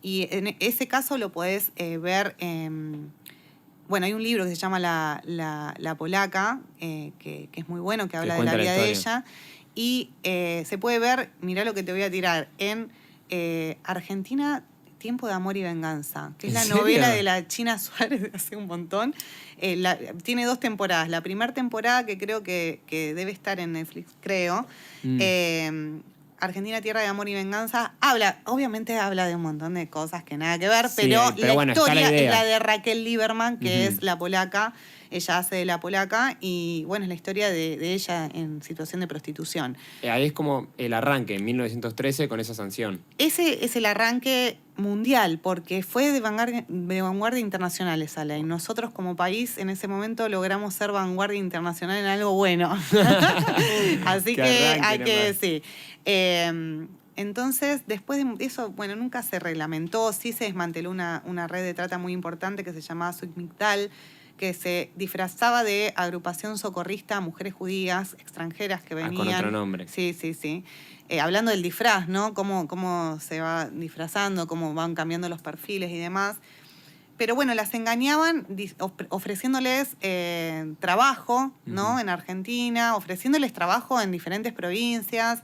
Y en ese caso lo podés ver bueno, hay un libro que se llama La Polaca, que es muy bueno, que habla de la vida de ella. Y se puede ver, mirá lo que te voy a tirar, en Argentina, Tiempo de Amor y Venganza, que es la novela de la China Suárez de hace un montón. Tiene 2 temporadas. La primera temporada, que creo que debe estar en Netflix, creo, Argentina, Tierra de Amor y Venganza, obviamente habla de un montón de cosas que nada que ver, sí, pero la bueno, historia es la de Raquel Lieberman, que es la polaca. Ella hace de la polaca y, bueno, es la historia de ella en situación de prostitución. Ahí es como el arranque, en 1913, con esa sanción. Ese es el arranque mundial, porque fue de vanguardia internacional esa ley. Nosotros como país en ese momento logramos ser vanguardia internacional en algo bueno. Así que hay que, sí. Entonces, después de eso, bueno, nunca se reglamentó, sí se desmanteló una red de trata muy importante que se llamaba Sukhmigdal, que se disfrazaba de agrupación socorrista a mujeres judías extranjeras que venían. Con otro nombre. Sí. Hablando del disfraz, ¿no? Cómo se va disfrazando, cómo van cambiando los perfiles y demás. Pero bueno, las engañaban ofreciéndoles trabajo, ¿no? En Argentina, ofreciéndoles trabajo en diferentes provincias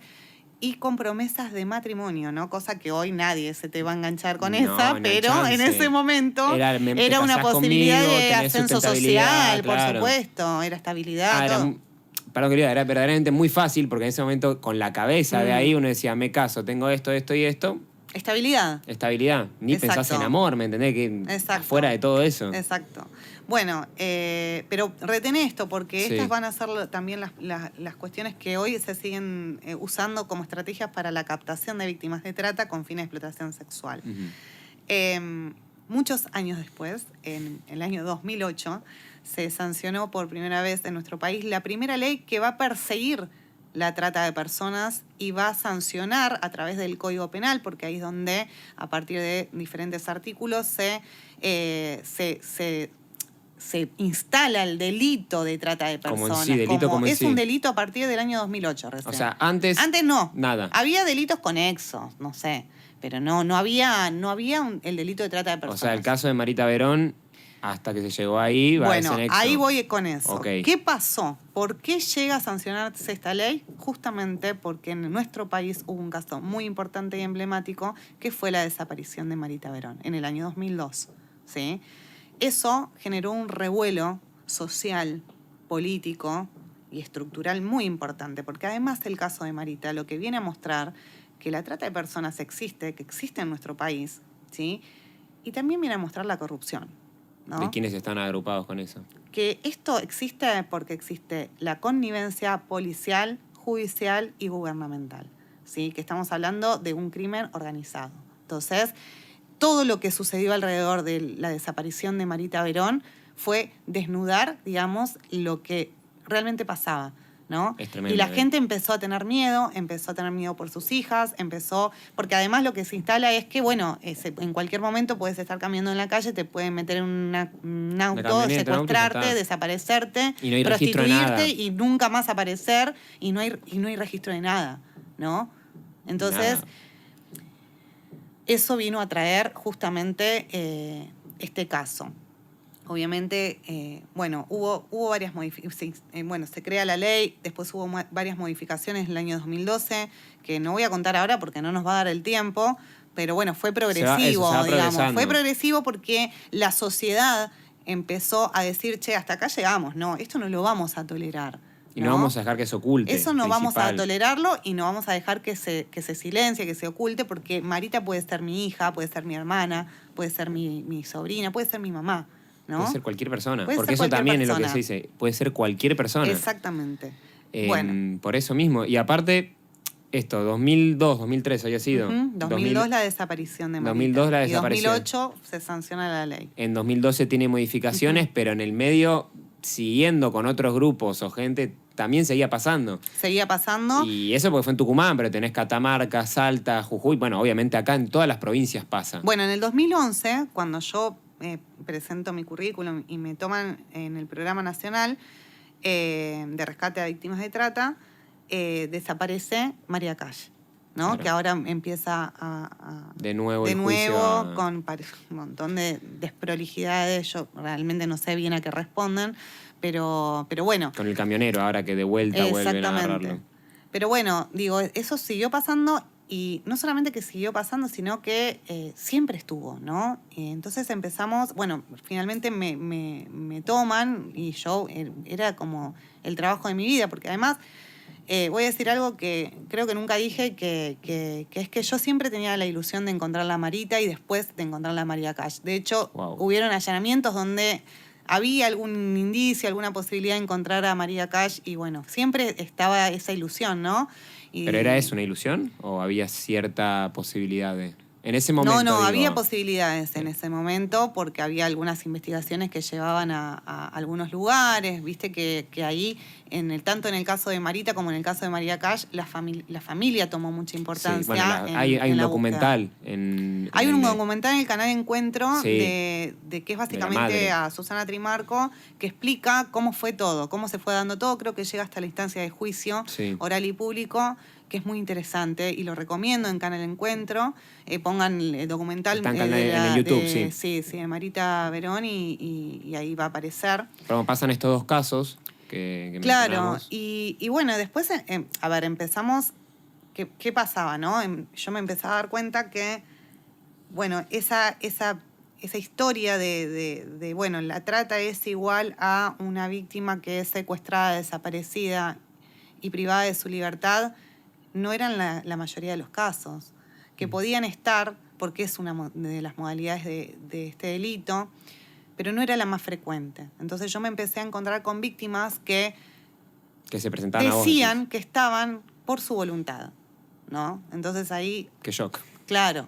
y con promesas de matrimonio, ¿no? Cosa que hoy nadie se te va a enganchar con esa, pero en ese momento era una posibilidad de ascenso social, por supuesto, era estabilidad, todo. Perdón, querida, era verdaderamente muy fácil porque en ese momento con la cabeza de ahí uno decía, me caso, tengo esto, esto y esto. Estabilidad. Ni pensás en amor, ¿me entendés? Que fuera de todo eso. Exacto. Bueno, pero retén esto porque estas van a ser también las cuestiones que hoy se siguen usando como estrategias para la captación de víctimas de trata con fines de explotación sexual. Muchos años después, en el año 2008, se sancionó por primera vez en nuestro país la primera ley que va a perseguir la trata de personas y va a sancionar a través del Código Penal, porque ahí es donde, a partir de diferentes artículos, se instala el delito de trata de personas. Es un delito a partir del año 2008 recién. O sea, antes no. Nada. Había delitos conexos, no sé, pero no había el delito de trata de personas. O sea, el caso de Marita Verón, hasta que se llegó ahí, va a ese nexo. Ahí voy con eso. Okay. ¿Qué pasó? ¿Por qué llega a sancionarse esta ley? Justamente porque en nuestro país hubo un caso muy importante y emblemático, que fue la desaparición de Marita Verón en el año 2002. ¿Sí? Eso generó un revuelo social, político y estructural muy importante, porque además el caso de Marita lo que viene a mostrar que la trata de personas existe, que existe en nuestro país, ¿sí? Y también viene a mostrar la corrupción, ¿no? ¿De quiénes están agrupados con eso? Que esto existe porque existe la connivencia policial, judicial y gubernamental, ¿sí? Que estamos hablando de un crimen organizado. Entonces, todo lo que sucedió alrededor de la desaparición de Marita Verón fue desnudar, digamos, lo que realmente pasaba, ¿no? Es tremendo, y la gente empezó a tener miedo por sus hijas, porque además lo que se instala es que, bueno, en cualquier momento puedes estar caminando en la calle, te pueden meter en un auto, secuestrarte, desaparecerte, y no hay prostituirte y nunca más aparecer, y no hay registro de nada, ¿no? Entonces, eso vino a traer justamente este caso. Obviamente, hubo varias modificaciones. Se crea la ley, después hubo varias modificaciones en el año 2012, que no voy a contar ahora porque no nos va a dar el tiempo, pero bueno, fue progresivo, se va digamos. Fue progresivo porque la sociedad empezó a decir, che, hasta acá llegamos, no, esto no lo vamos a tolerar. Y no vamos a dejar que se oculte. Eso no vamos a principal. tolerarlo y no vamos a dejar que se silencie, que se oculte, porque Marita puede ser mi hija, puede ser mi hermana, puede ser mi sobrina, puede ser mi mamá, ¿no? Puede ser cualquier persona. Puede Porque ser eso también cualquier es lo que se persona. dice. Puede ser cualquier persona. Exactamente. Bueno. Por eso mismo. Y aparte, esto, 2002, 2003 había sido. 2002 la desaparición de Marita. 2002 la desaparición. Y 2008 se sanciona la ley. En 2012 tiene modificaciones, pero en el medio, siguiendo con otros grupos o gente, también seguía pasando. Seguía pasando. Y eso porque fue en Tucumán, pero tenés Catamarca, Salta, Jujuy. Bueno, obviamente acá en todas las provincias pasa. Bueno, en el 2011, cuando yo presento mi currículum y me toman en el programa nacional de rescate a víctimas de trata, desaparece María Cash, ¿no? Claro. Que ahora empieza a De nuevo de el juicio nuevo a- con un montón de desprolijidades. Yo realmente no sé bien a qué responden, pero bueno. Con el camionero, ahora que de vuelta vuelven a agarrarlo. Pero bueno, digo, eso siguió pasando y no solamente que siguió pasando, sino que siempre estuvo, ¿no? Entonces empezamos, bueno, finalmente me toman y yo era como el trabajo de mi vida, porque además voy a decir algo que creo que nunca dije, que es que yo siempre tenía la ilusión de encontrar la Marita y después de encontrar la María Cash. De hecho, Wow. hubieron allanamientos donde había algún indicio, alguna posibilidad de encontrar a María Cash y bueno, siempre estaba esa ilusión, ¿no? Y ¿Pero era eso una ilusión o había cierta posibilidad de...? En ese momento, No, digo, había posibilidades en ese momento porque había algunas investigaciones que llevaban a algunos lugares, viste que ahí, tanto en el caso de Marita como en el caso de María Cash, la familia tomó mucha sí, importancia. bueno, hay en un la documental búsqueda. Hay un documental en el canal Encuentro Sí, de que es básicamente madre. a Susana Trimarco, que explica cómo fue todo, cómo se fue dando todo. Creo que llega hasta la instancia de juicio Sí. oral y público, que es muy interesante y lo recomiendo en Canal Encuentro. Pongan el documental Está en el YouTube, sí. Sí, de Marita Verón y ahí va a aparecer. Pero pasan estos dos casos que Claro, mencionamos. y bueno, después, a ver, empezamos, ¿qué pasaba, no? Yo me empecé a dar cuenta que, bueno, esa historia de, bueno, la trata es igual a una víctima que es secuestrada, desaparecida y privada de su libertad, no eran la mayoría de los casos, que podían estar, porque es una de las modalidades de este delito, pero no era la más frecuente. Entonces yo me empecé a encontrar con víctimas que Que se presentaban a vos. decían decís. que estaban por su voluntad, ¿no? Entonces ahí, Qué shock. claro,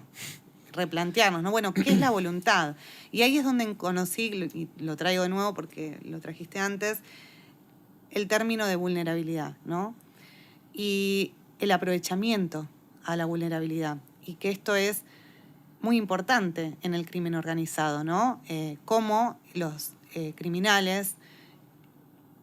replantearnos, ¿no? Bueno, ¿qué es la voluntad? Y ahí es donde conocí, y lo traigo de nuevo porque lo trajiste antes, el término de vulnerabilidad, ¿no? Y el aprovechamiento a la vulnerabilidad. Y que esto es muy importante en el crimen organizado, ¿no? Cómo los criminales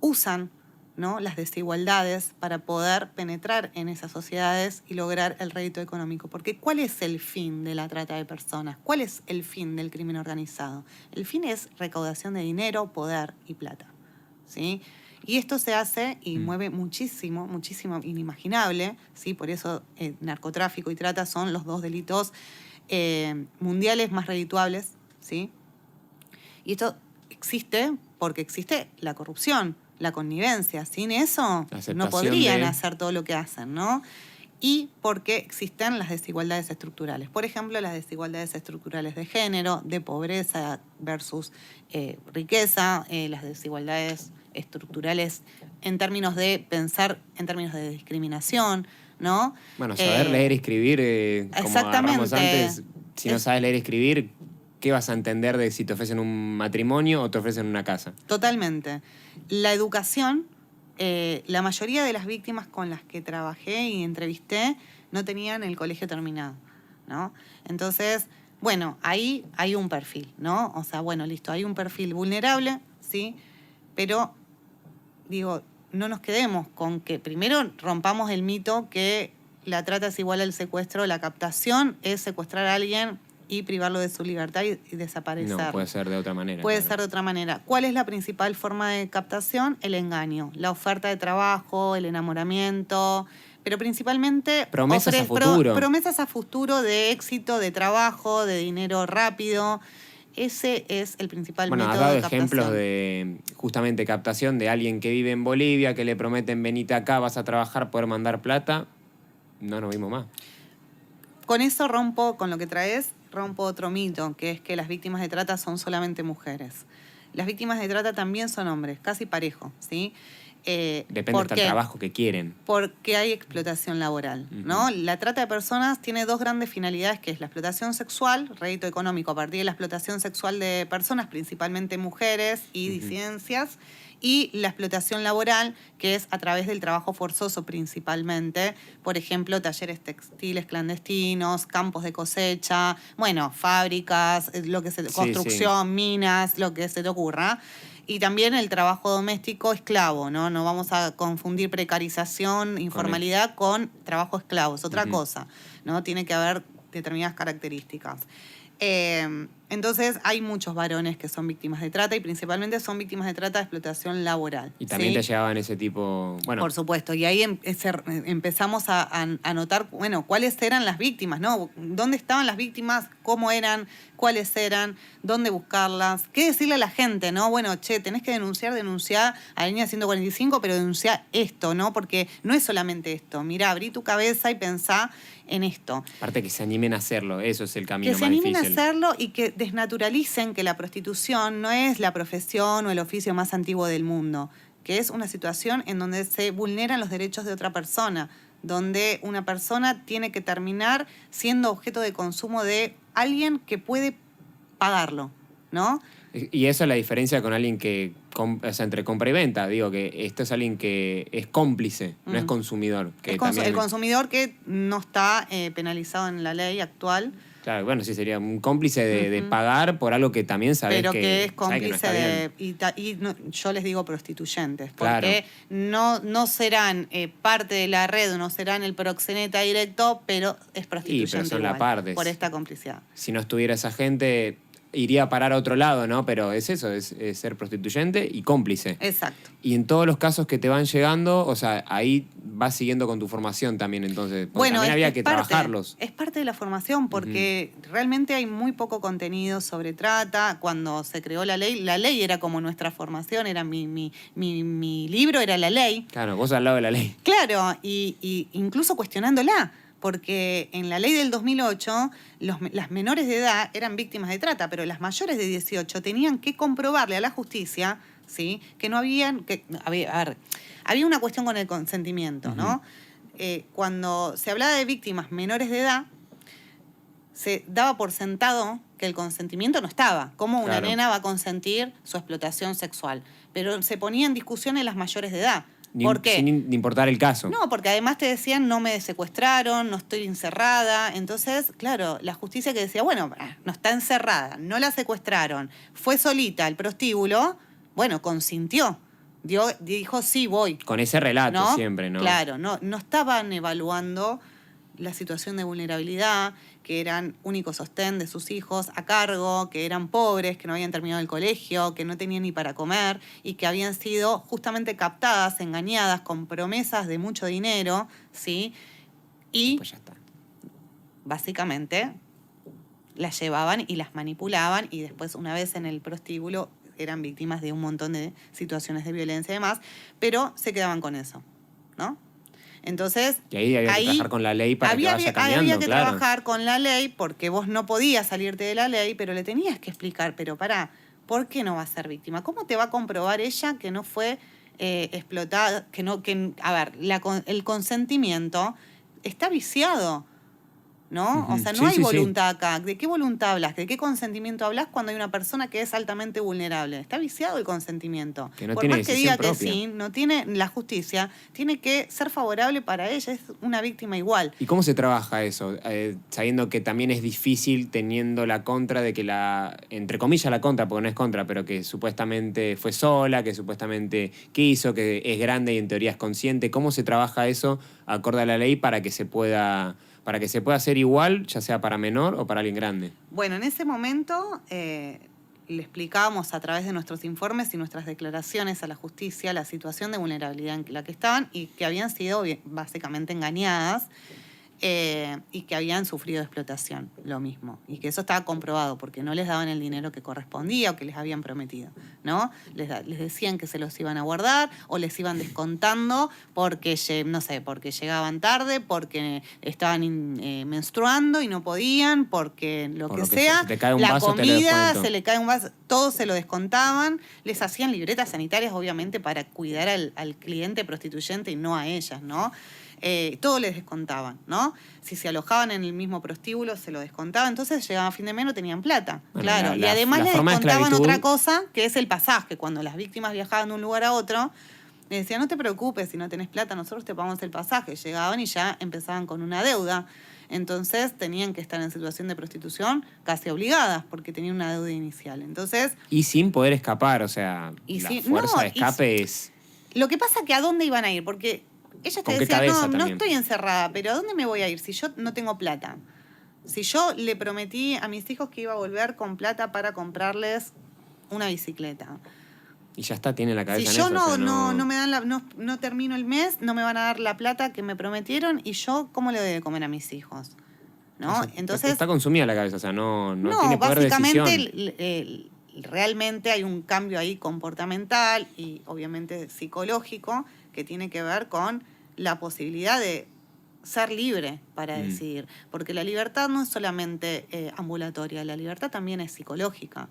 usan, ¿no?, las desigualdades para poder penetrar en esas sociedades y lograr el rédito económico. Porque ¿cuál es el fin de la trata de personas? ¿Cuál es el fin del crimen organizado? El fin es recaudación de dinero, poder y plata, ¿sí? Y esto se hace y mueve muchísimo, muchísimo, inimaginable, ¿sí? Por eso narcotráfico y trata son los dos delitos mundiales más redituables, ¿sí? Y esto existe porque existe la corrupción, la connivencia. Sin eso La no aceptación podrían de- hacer todo lo que hacen, ¿no? Y porque existen las desigualdades estructurales. Por ejemplo, las desigualdades estructurales de género, de pobreza versus riqueza, las desigualdades estructurales en términos de pensar, en términos de discriminación, ¿no? Bueno, saber leer y escribir, como agarramos exactamente. antes, si no sabes leer y escribir, ¿qué vas a entender de si te ofrecen un matrimonio o te ofrecen una casa? Totalmente. La educación, la mayoría de las víctimas con las que trabajé y entrevisté no tenían el colegio terminado, ¿no? Entonces, bueno, ahí hay un perfil, ¿no? O sea, bueno, listo, hay un perfil vulnerable, ¿sí? Pero, digo, no nos quedemos con que primero rompamos el mito que la trata es igual al secuestro, la captación es secuestrar a alguien y privarlo de su libertad y desaparecer. No, puede ser de otra manera. Puede claro. ser de otra manera. ¿Cuál es la principal forma de captación? El engaño, la oferta de trabajo, el enamoramiento, pero principalmente Promesas a futuro. promesas a futuro de éxito, de trabajo, de dinero rápido. ese es el principal Bueno, has método dado de captación. ejemplos de justamente captación de alguien que vive en Bolivia, que le prometen venite acá, vas a trabajar, poder mandar plata. No nos vimos más. Con eso rompo, con lo que traes, rompo otro mito, que es que las víctimas de trata son solamente mujeres. Las víctimas de trata también son hombres, casi parejo, ¿sí? Depende hasta el trabajo que quieren. Porque hay explotación laboral, ¿no? La trata de personas tiene dos grandes finalidades, que es la explotación sexual, rédito económico a partir de la explotación sexual de personas, principalmente mujeres y disidencias, y la explotación laboral, que es a través del trabajo forzoso principalmente, por ejemplo, talleres textiles clandestinos, campos de cosecha, bueno, fábricas, construcción, minas, lo que se te ocurra. Y también el trabajo doméstico esclavo, ¿no? No vamos a confundir precarización, informalidad con trabajo esclavo, es otra cosa, ¿no? Tiene que haber determinadas características. Entonces hay muchos varones que son víctimas de trata y principalmente son víctimas de trata de explotación laboral. Y también ¿sí? te llegaban ese tipo... Bueno, Por supuesto, y ahí empezamos a notar, bueno, cuáles eran las víctimas, ¿no? ¿Dónde estaban las víctimas? ¿Cómo eran? ¿Cuáles eran? ¿Dónde buscarlas? ¿Qué decirle a la gente, no? Bueno, che, tenés que denunciar a la línea 145, pero denunciar esto, ¿no? Porque no es solamente esto. Mirá, abrí tu cabeza y pensá en esto. aparte que se animen a hacerlo, eso es el camino Que se más animen difícil. a hacerlo y que desnaturalicen que la prostitución no es la profesión o el oficio más antiguo del mundo, que es una situación en donde se vulneran los derechos de otra persona, donde una persona tiene que terminar siendo objeto de consumo de alguien que puede pagarlo, ¿no? Y eso es la diferencia con alguien que, o sea, entre compra y venta. Digo que esto es alguien que es cómplice, no es consumidor. Que El consumidor que no está penalizado en la ley actual. Claro, bueno, sí, sería un cómplice de pagar por algo que también sabes pero que es sabes cómplice no está bien. yo les digo prostituyentes, Claro. porque no serán parte de la red, no serán el proxeneta directo, pero es prostituyente pero son igual, la parte. por esta complicidad. Si no estuviera esa gente, iría a parar a otro lado, ¿no? Pero es eso, es ser prostituyente y cómplice. Exacto. Y en todos los casos que te van llegando, o sea, ahí vas siguiendo con tu formación también, entonces. Porque Bueno, también había es que parte, trabajarlos. Es parte de la formación porque realmente hay muy poco contenido sobre trata. Cuando se creó la ley era como nuestra formación, era mi libro, era la ley. Claro, vos al lado de la ley. Claro, y incluso cuestionándola, porque en la ley del 2008 las menores de edad eran víctimas de trata, pero las mayores de 18 tenían que comprobarle a la justicia, ¿sí? Que no habían... había una cuestión con el consentimiento, ¿no? Cuando se hablaba de víctimas menores de edad, se daba por sentado que el consentimiento no estaba. ¿Cómo una Claro. nena va a consentir su explotación sexual? Pero se ponía en discusión en las mayores de edad. Ni- ¿Por qué? Sin importar el caso. No, porque además te decían, no me secuestraron, no estoy encerrada. Entonces, claro, la justicia que decía, bueno, no está encerrada, no la secuestraron, fue solita al prostíbulo, bueno, consintió. Dijo, sí, voy. Con ese relato ¿No? siempre, ¿no? Claro, no estaban evaluando la situación de vulnerabilidad, que eran único sostén de sus hijos a cargo, que eran pobres, que no habían terminado el colegio, que no tenían ni para comer y que habían sido justamente captadas, engañadas con promesas de mucho dinero, ¿sí? Y Pues ya está. básicamente las llevaban y las manipulaban y después una vez en el prostíbulo eran víctimas de un montón de situaciones de violencia y demás, pero se quedaban con eso, ¿no? Entonces, Y ahí había que trabajar con la ley para que vaya cambiando, había que claro. trabajar con la ley porque vos no podías salirte de la ley, pero le tenías que explicar, pero pará, ¿por qué no va a ser víctima? ¿Cómo te va a comprobar ella que no fue explotada? El consentimiento está viciado, ¿no? Ujú. O sea, no Sí, hay sí, sí. voluntad acá. ¿De qué voluntad hablas? ¿De qué consentimiento hablas cuando hay una persona que es altamente vulnerable? Está viciado el consentimiento. Que no Por tiene más que decisión diga propia. que sí, no tiene la justicia, tiene que ser favorable para ella, es una víctima igual. ¿Y cómo se trabaja eso? Sabiendo que también es difícil teniendo la contra de que entre comillas la contra, porque no es contra, pero que supuestamente fue sola, que supuestamente quiso, que es grande y en teoría es consciente. ¿Cómo se trabaja eso acorde a la ley para que se pueda hacer igual, ya sea para menor o para alguien grande? Bueno, en ese momento le explicábamos a través de nuestros informes y nuestras declaraciones a la justicia la situación de vulnerabilidad en la que estaban y que habían sido básicamente engañadas. y que habían sufrido explotación, lo mismo. Y que eso estaba comprobado porque no les daban el dinero que correspondía o que les habían prometido, ¿no? Les decían que se los iban a guardar o les iban descontando porque, no sé, porque llegaban tarde, porque estaban menstruando y no podían, porque lo que sea. Se te cae un la vaso, te lo comida, descuento. se le cae un vaso, todo se lo descontaban. Les hacían libretas sanitarias, obviamente, para cuidar al cliente prostituyente y no a ellas, ¿no? Todo les descontaban, ¿no? Si se alojaban en el mismo prostíbulo, se lo descontaban. Entonces, llegaban a fin de mes, no tenían plata. Bueno, claro. Y además les descontaban otra cosa, que es el pasaje. Cuando las víctimas viajaban de un lugar a otro, les decían, no te preocupes, si no tenés plata, nosotros te pagamos el pasaje. Llegaban y ya empezaban con una deuda. Entonces, tenían que estar en situación de prostitución casi obligadas, porque tenían una deuda inicial. Entonces... Y sin poder escapar, o sea, la fuerza de escape es... Lo que pasa es que ¿a dónde iban a ir? Porque... Ellas te decían, no estoy encerrada, pero ¿a dónde me voy a ir si yo no tengo plata? Si yo le prometí a mis hijos que iba a volver con plata para comprarles una bicicleta. Y ya está, tiene la cabeza si en yo eso. no, O sea, no me dan no termino el mes, no me van a dar la plata que me prometieron y yo, ¿cómo le doy de comer a mis hijos? ¿No? O sea, entonces está consumida la cabeza, o sea, no tiene poder de básicamente decisión. Realmente hay un cambio ahí comportamental y obviamente psicológico que tiene que ver con la posibilidad de ser libre para decidir. Porque la libertad no es solamente ambulatoria, la libertad también es psicológica.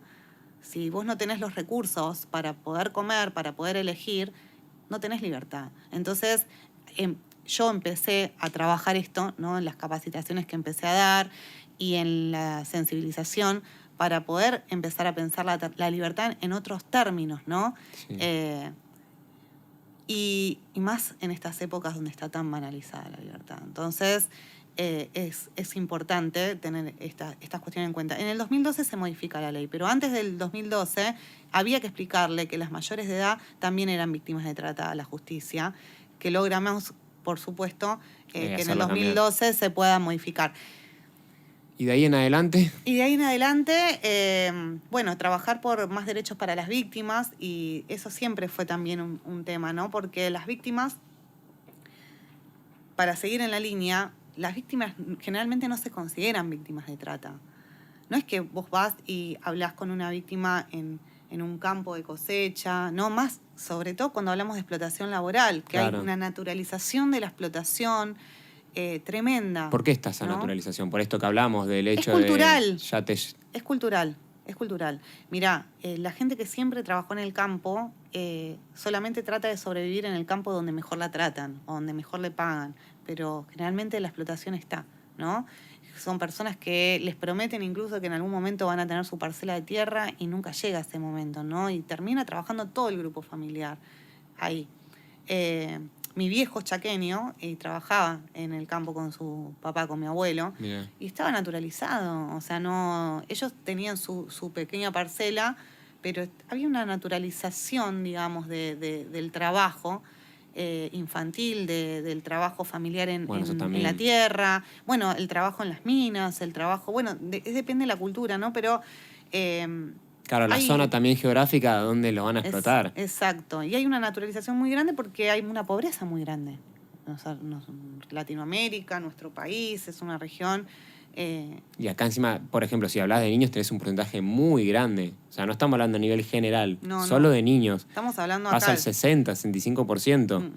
Si vos no tenés los recursos para poder comer, para poder elegir, no tenés libertad. Entonces, yo empecé a trabajar esto, ¿no? En las capacitaciones que empecé a dar y en la sensibilización para poder empezar a pensar la libertad en otros términos, ¿no? Sí. Y más en estas épocas donde está tan banalizada la libertad. Entonces, es importante tener estas cuestiones en cuenta. En el 2012 se modifica la ley, pero antes del 2012 había que explicarle que las mayores de edad también eran víctimas de trata a la justicia, que logramos, por supuesto, que en el 2012 se pueda modificar. ¿Y de ahí en adelante? Y de ahí en adelante, trabajar por más derechos para las víctimas, y eso siempre fue también un tema, ¿no? Porque las víctimas, para seguir en la línea, las víctimas generalmente no se consideran víctimas de trata. No es que vos vas y hablas con una víctima en un campo de cosecha, no más, sobre todo cuando hablamos de explotación laboral, que claro. Hay una naturalización de la explotación tremenda. ¿Por qué está esa naturalización? Por esto que hablamos del hecho es cultural. de... Es cultural. Mirá, la gente que siempre trabajó en el campo solamente trata de sobrevivir en el campo donde mejor la tratan o donde mejor le pagan, pero generalmente la explotación está, ¿no? Son personas que les prometen incluso que en algún momento van a tener su parcela de tierra y nunca llega ese momento, ¿no? Y termina trabajando todo el grupo familiar ahí. Mi viejo chaqueño trabajaba en el campo con su papá, con mi abuelo, Mirá. Y estaba naturalizado. O sea, no, ellos tenían su pequeña parcela, pero había una naturalización, digamos, del trabajo infantil, del trabajo familiar en la tierra, bueno, el trabajo en las minas, el trabajo, depende de la cultura, ¿no? Pero... claro, la zona también geográfica donde lo van a explotar. Exacto. Y hay una naturalización muy grande porque hay una pobreza muy grande. Latinoamérica, nuestro país, es una región... Y acá encima, por ejemplo, si hablas de niños, tenés un porcentaje muy grande. O sea, no estamos hablando a nivel general, solo de niños. Estamos hablando pasa acá... el 65%.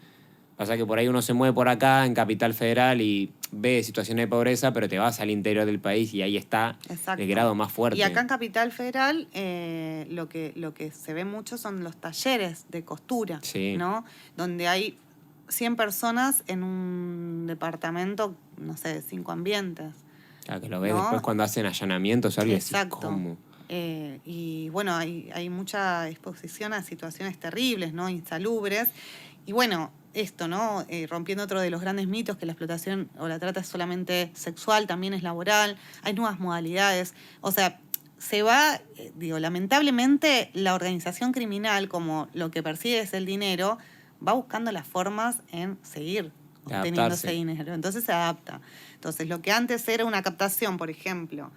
Pasa que por ahí uno se mueve por acá, en Capital Federal, y ve situaciones de pobreza, pero te vas al interior del país y ahí está el grado más fuerte. Y acá en Capital Federal lo que se ve mucho son los talleres de costura, ¿no? Donde hay 100 personas en un departamento, no sé, de 5 ambientes. Claro, que lo ves después cuando hacen allanamientos o algo así. ¿Cómo? Y bueno, hay mucha exposición a situaciones terribles, ¿no? Insalubres. Y bueno, esto, ¿no? Rompiendo otro de los grandes mitos, que la explotación o la trata es solamente sexual, también es laboral, hay nuevas modalidades. O sea, se va, lamentablemente la organización criminal, como lo que persigue es el dinero, va buscando las formas en seguir obteniendo ese dinero. Entonces se adapta. Entonces, lo que antes era una captación, por ejemplo,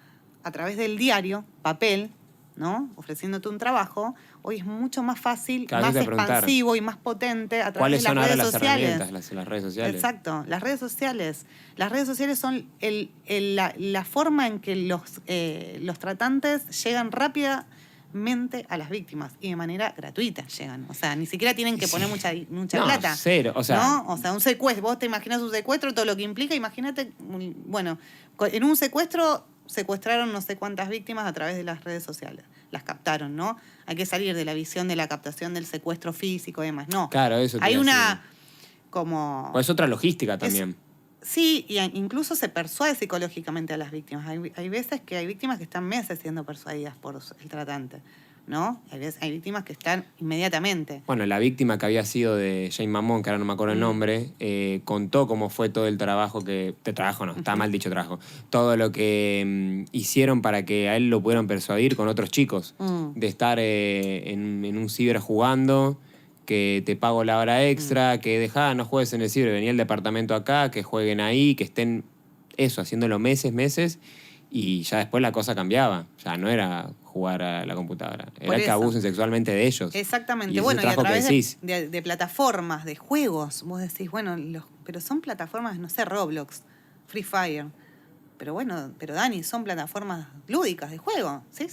a través del diario, papel, ¿no? Ofreciéndote un trabajo, hoy es mucho más fácil, Claro, más te iba a preguntar, expansivo y más potente a través ¿cuáles de son las ahora redes las sociales. herramientas, las redes sociales? Exacto, las redes sociales. Las redes sociales son la forma en que los tratantes llegan rápidamente a las víctimas y de manera gratuita llegan. O sea, ni siquiera tienen que poner mucha No, plata. cero, o sea... ¿no? O sea, un secuestro, vos te imaginas un secuestro, todo lo que implica, imagínate, bueno, en un secuestro secuestraron no sé cuántas víctimas a través de las redes sociales. Las captaron, ¿no? Hay que salir de la visión de la captación del secuestro físico y demás. No. Claro, eso te Hay iba a una decir. como... O es otra logística también. Sí, y incluso se persuade psicológicamente a las víctimas. Hay veces que hay víctimas que están meses siendo persuadidas por el tratante, ¿no? Hay víctimas que están inmediatamente. Bueno, la víctima que había sido de Jane Mamón, que ahora no me acuerdo el nombre, contó cómo fue todo el trabajo que... De trabajo no, está mal dicho trabajo. Todo lo que hicieron para que a él lo pudieran persuadir con otros chicos. De estar en un ciber jugando, que te pago la hora extra, que dejá, no juegues en el ciber, venía el departamento acá, que jueguen ahí, que estén eso, haciéndolo meses, y ya después la cosa cambiaba. O sea, no era jugar a la computadora, era que abusen sexualmente de ellos. Exactamente, Y bueno, y a través decís, de plataformas, de juegos, vos decís, bueno, pero son plataformas, no sé, Roblox, Free Fire, pero bueno, pero Dani, son plataformas lúdicas de juego, sí,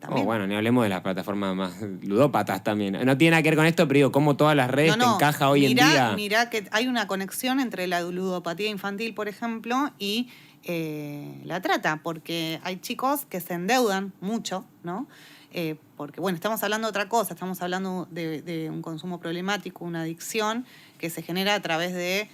también. bueno, ni hablemos de las plataformas más ludópatas también. No tiene nada que ver con esto, pero digo, cómo todas las redes te encaja hoy en día. Mirá que hay una conexión entre la ludopatía infantil, por ejemplo, y la trata, porque hay chicos que se endeudan mucho, ¿no? Porque, bueno, estamos hablando de otra cosa, estamos hablando de un consumo problemático, una adicción que se genera a través de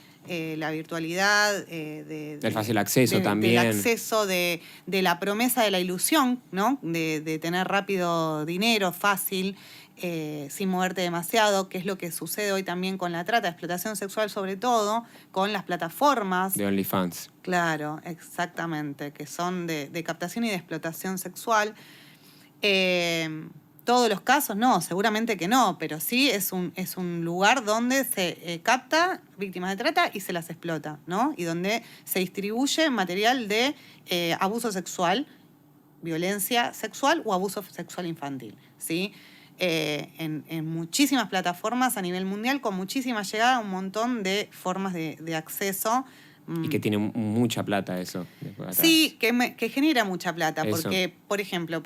la virtualidad, del fácil acceso también. Del acceso, de la promesa de la ilusión, ¿no? De tener rápido dinero, fácil, sin moverte demasiado, que es lo que sucede hoy también con la trata, explotación sexual sobre todo, con las plataformas. De OnlyFans. Claro, exactamente, que son de captación y de explotación sexual. Todos los casos, no, seguramente que no, pero sí es un lugar donde se capta víctimas de trata y se las explota, ¿no? Y donde se distribuye material de abuso sexual, violencia sexual o abuso sexual infantil, ¿sí? En muchísimas plataformas a nivel mundial, con muchísima llegada, un montón de formas de acceso. Y que tiene mucha plata eso. Sí, que genera mucha plata, eso. porque, por ejemplo,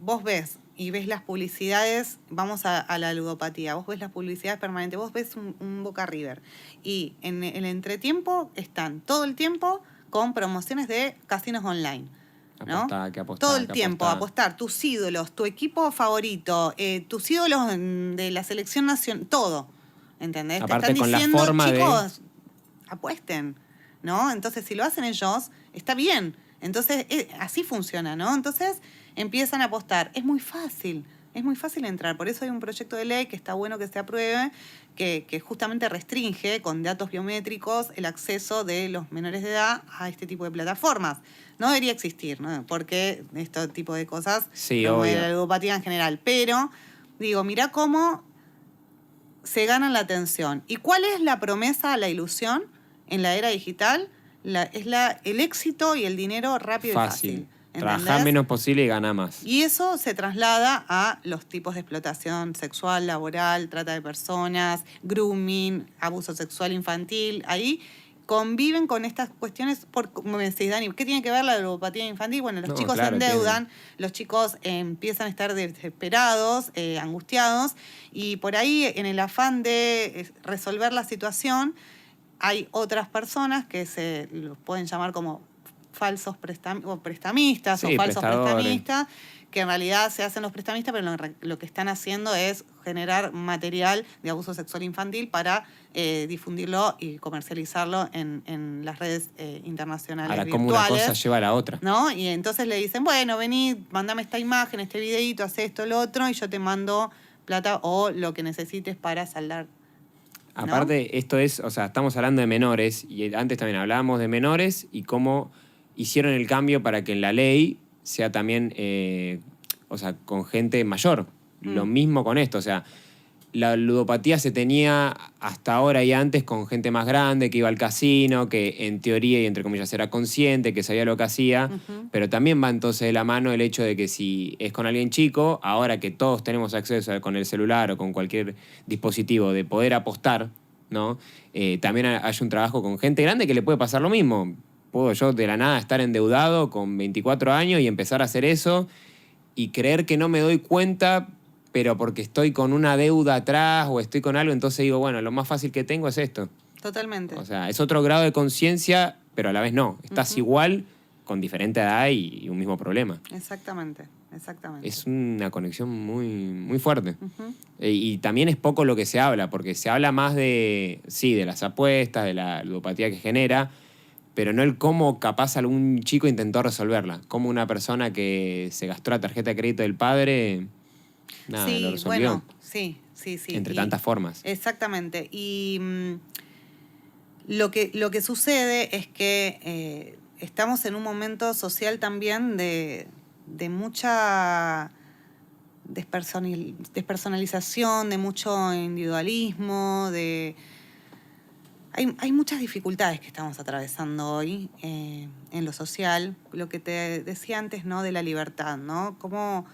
vos ves y ves las publicidades, vamos a la ludopatía, vos ves las publicidades permanentes, vos ves un Boca River y en el entretiempo están todo el tiempo con promociones de casinos online. ¿no? Apostar, todo el tiempo, apostar, tus ídolos, tu equipo favorito, tus ídolos de la selección nacional, todo, ¿entendés? Aparte, te están con diciendo, la forma chicos, apuesten, ¿no? Entonces, si lo hacen ellos, está bien. Entonces, así funciona, ¿no? Entonces, empiezan a apostar. Es muy fácil entrar. Por eso hay un proyecto de ley que está bueno que se apruebe, que justamente restringe con datos biométricos el acceso de los menores de edad a este tipo de plataformas. No debería existir, ¿no? Porque este tipo de cosas promueven la ludopatía en general. Pero, digo, mirá cómo se ganan la atención. ¿Y cuál es la promesa, la ilusión en la era digital? Es el éxito y el dinero rápido y fácil. Trabajar menos posible y ganar más. Y eso se traslada a los tipos de explotación sexual, laboral, trata de personas, grooming, abuso sexual infantil. Ahí conviven con estas cuestiones, como me decís, Dani, ¿qué tiene que ver la ludopatía infantil? Bueno, los chicos se endeudan, los chicos empiezan a estar desesperados, angustiados, y por ahí, en el afán de resolver la situación, hay otras personas que se los pueden llamar como falsos prestamistas, sí, o falsos prestamistas, que en realidad se hacen los prestamistas, pero lo que están haciendo es generar material de abuso sexual infantil para difundirlo y comercializarlo en las redes internacionales. Ahora, virtuales, como una cosa lleva a la otra. ¿no? Y entonces le dicen, bueno, vení, mándame esta imagen, este videíto, haz esto, lo otro, y yo te mando plata o lo que necesites para saldar. ¿No? Aparte, esto es, o sea, estamos hablando de menores, y antes también hablábamos de menores y cómo hicieron el cambio para que en la ley sea también, o sea, con gente mayor. Lo mismo con esto, o sea, la ludopatía se tenía hasta ahora y antes con gente más grande que iba al casino, que en teoría y entre comillas era consciente, que sabía lo que hacía, pero también va entonces de la mano el hecho de que si es con alguien chico, ahora que todos tenemos acceso con el celular o con cualquier dispositivo de poder apostar, ¿no? También hay un trabajo con gente grande que le puede pasar lo mismo. Puedo yo de la nada estar endeudado con 24 años y empezar a hacer eso y creer que no me doy cuenta, pero porque estoy con una deuda atrás o estoy con algo, entonces digo, bueno, lo más fácil que tengo es esto. Totalmente. O sea, es otro grado de conciencia, pero a la vez no. Estás igual, con diferente edad y un mismo problema. Exactamente. Es una conexión muy, muy fuerte. Y también es poco lo que se habla, porque se habla más de las apuestas, de la ludopatía que genera, pero no el cómo capaz algún chico intentó resolverla. Cómo una persona que se gastó la tarjeta de crédito del padre, nada, lo resolvió. Bueno, sí. Entre tantas formas. Exactamente. Y lo que sucede es que estamos en un momento social también de mucha despersonalización, de mucho individualismo, Hay muchas dificultades que estamos atravesando hoy en lo social. Lo que te decía antes, ¿no? De la libertad, ¿no? ¿Cómo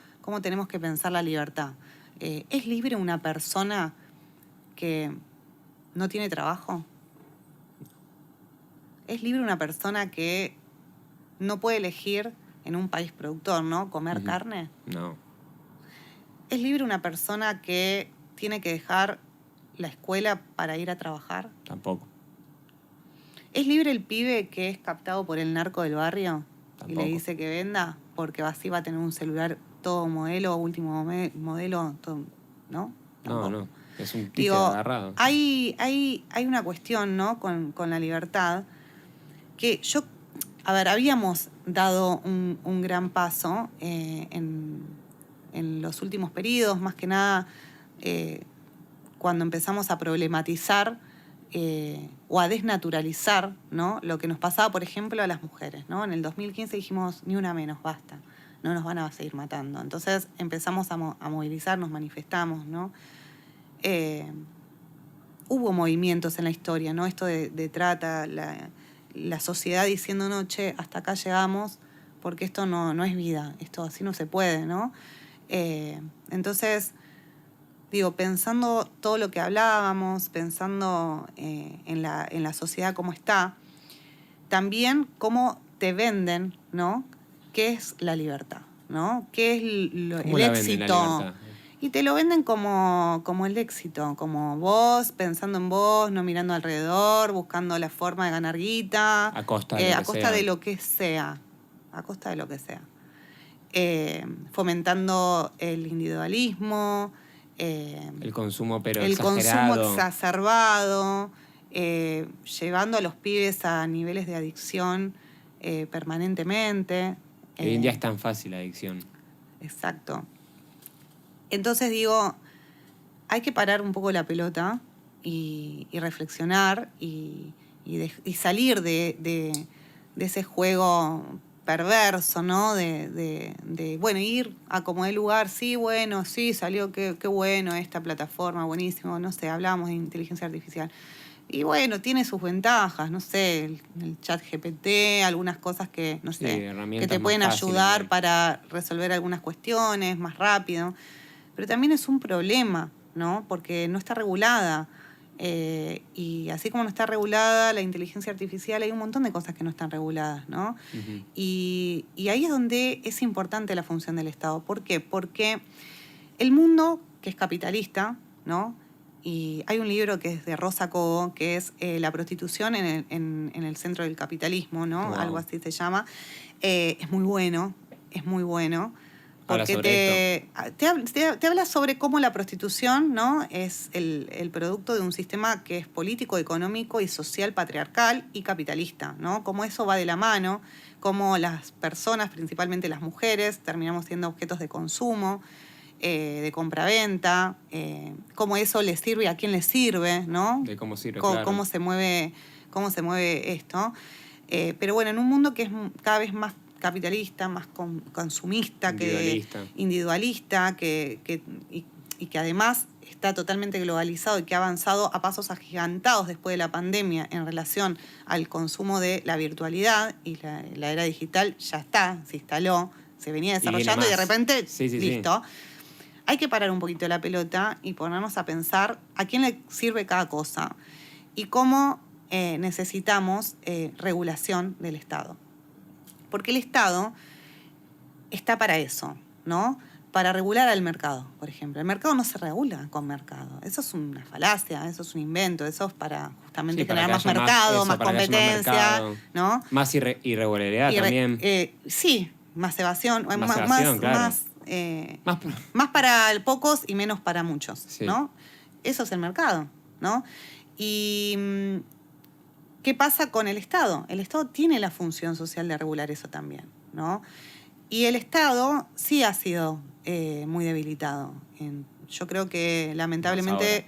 tenemos que pensar la libertad? ¿Es libre una persona que no tiene trabajo? ¿Es libre una persona que no puede elegir en un país productor, ¿no? Comer carne? No. ¿Es libre una persona que tiene que dejar la escuela para ir a trabajar? Tampoco. ¿Es libre el pibe que es captado por el narco del barrio? Tampoco. Y le dice que venda porque así va a tener un celular todo modelo, último modelo, todo, ¿no? Tampoco. No. Es un títere agarrado. Hay una cuestión, ¿no? Con la libertad que habíamos dado un gran paso en los últimos periodos, más que nada cuando empezamos a problematizar o a desnaturalizar, ¿no? Lo que nos pasaba, por ejemplo, a las mujeres, ¿no? En el 2015 dijimos, ni una menos, basta, no nos van a seguir matando. Entonces empezamos a movilizar, nos manifestamos, ¿no? Hubo movimientos en la historia, ¿no? Esto de trata, la sociedad diciendo, no, che, hasta acá llegamos, porque esto no es vida, esto así no se puede, ¿no? Entonces, digo, pensando todo lo que hablábamos, pensando en la sociedad como está, también cómo te venden, ¿no? ¿Qué es la libertad? ¿No? ¿Qué es el éxito? Y te lo venden como el éxito, como vos, pensando en vos, no mirando alrededor, buscando la forma de ganar guita. A costa de lo que sea. A costa de lo que sea. Fomentando el individualismo. El consumo, pero el exagerado. Consumo exacerbado. Llevando a los pibes a niveles de adicción permanentemente. Hoy en día es tan fácil la adicción. Exacto. Entonces digo, hay que parar un poco la pelota y reflexionar y salir de ese juego perverso, ¿no? Bueno, ir a como el lugar, sí, bueno, sí, salió, qué bueno esta plataforma, buenísimo, no sé, hablamos de inteligencia artificial. Y bueno, tiene sus ventajas, no sé, el chat GPT, algunas cosas que, no sé, que te pueden ayudar para resolver algunas cuestiones más rápido. Pero también es un problema, ¿no? Porque no está regulada. Y así como no está regulada la inteligencia artificial, hay un montón de cosas que no están reguladas, ¿no? Uh-huh. Y ahí es donde es importante la función del Estado. ¿Por qué? Porque el mundo, que es capitalista, ¿no? Y hay un libro que es de Rosa Cobo, que es La prostitución en el centro del capitalismo, ¿no? Wow. Algo así se llama. Es muy bueno, porque te habla sobre cómo la prostitución, ¿no? Es el producto de un sistema que es político, económico y social patriarcal y capitalista, ¿no? Cómo eso va de la mano, cómo las personas, principalmente las mujeres, terminamos siendo objetos de consumo, de compraventa, cómo eso le sirve y a quién le sirve, ¿no? De cómo sirve, claro. Cómo se mueve esto. Pero bueno, en un mundo que es cada vez más capitalista, más consumista, individualista, y que además está totalmente globalizado y que ha avanzado a pasos agigantados después de la pandemia en relación al consumo de la virtualidad, y la era digital ya está, se instaló, se venía desarrollando y de repente, listo. Hay que parar un poquito la pelota y ponernos a pensar a quién le sirve cada cosa y cómo necesitamos regulación del Estado. Porque el Estado está para eso, ¿no? Para regular al mercado, por ejemplo. El mercado no se regula con mercado. Eso es una falacia, eso es un invento, eso es para justamente generar más mercado, más competencia, ¿no? Más irregularidad también. Sí, más evasión, claro. más para pocos y menos para muchos, sí. ¿no? Eso es el mercado, ¿no? Y ¿qué pasa con el Estado? El Estado tiene la función social de regular eso también, ¿no? Y el Estado sí ha sido muy debilitado. Yo creo que lamentablemente,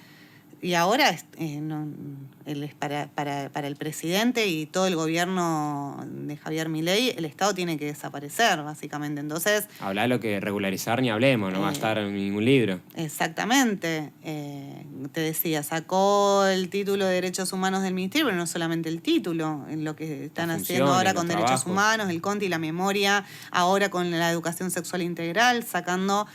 y ahora él es para el presidente y todo el gobierno de Javier Milei, el Estado tiene que desaparecer, básicamente. Entonces, hablar de lo que regularizar ni hablemos, no va a estar en ningún libro. Exactamente. Te decía, sacó el título de Derechos Humanos del Ministerio, pero no solamente el título, en lo que están haciendo ahora con Derechos Humanos, el CONTI y la memoria, ahora con la educación sexual integral, sacando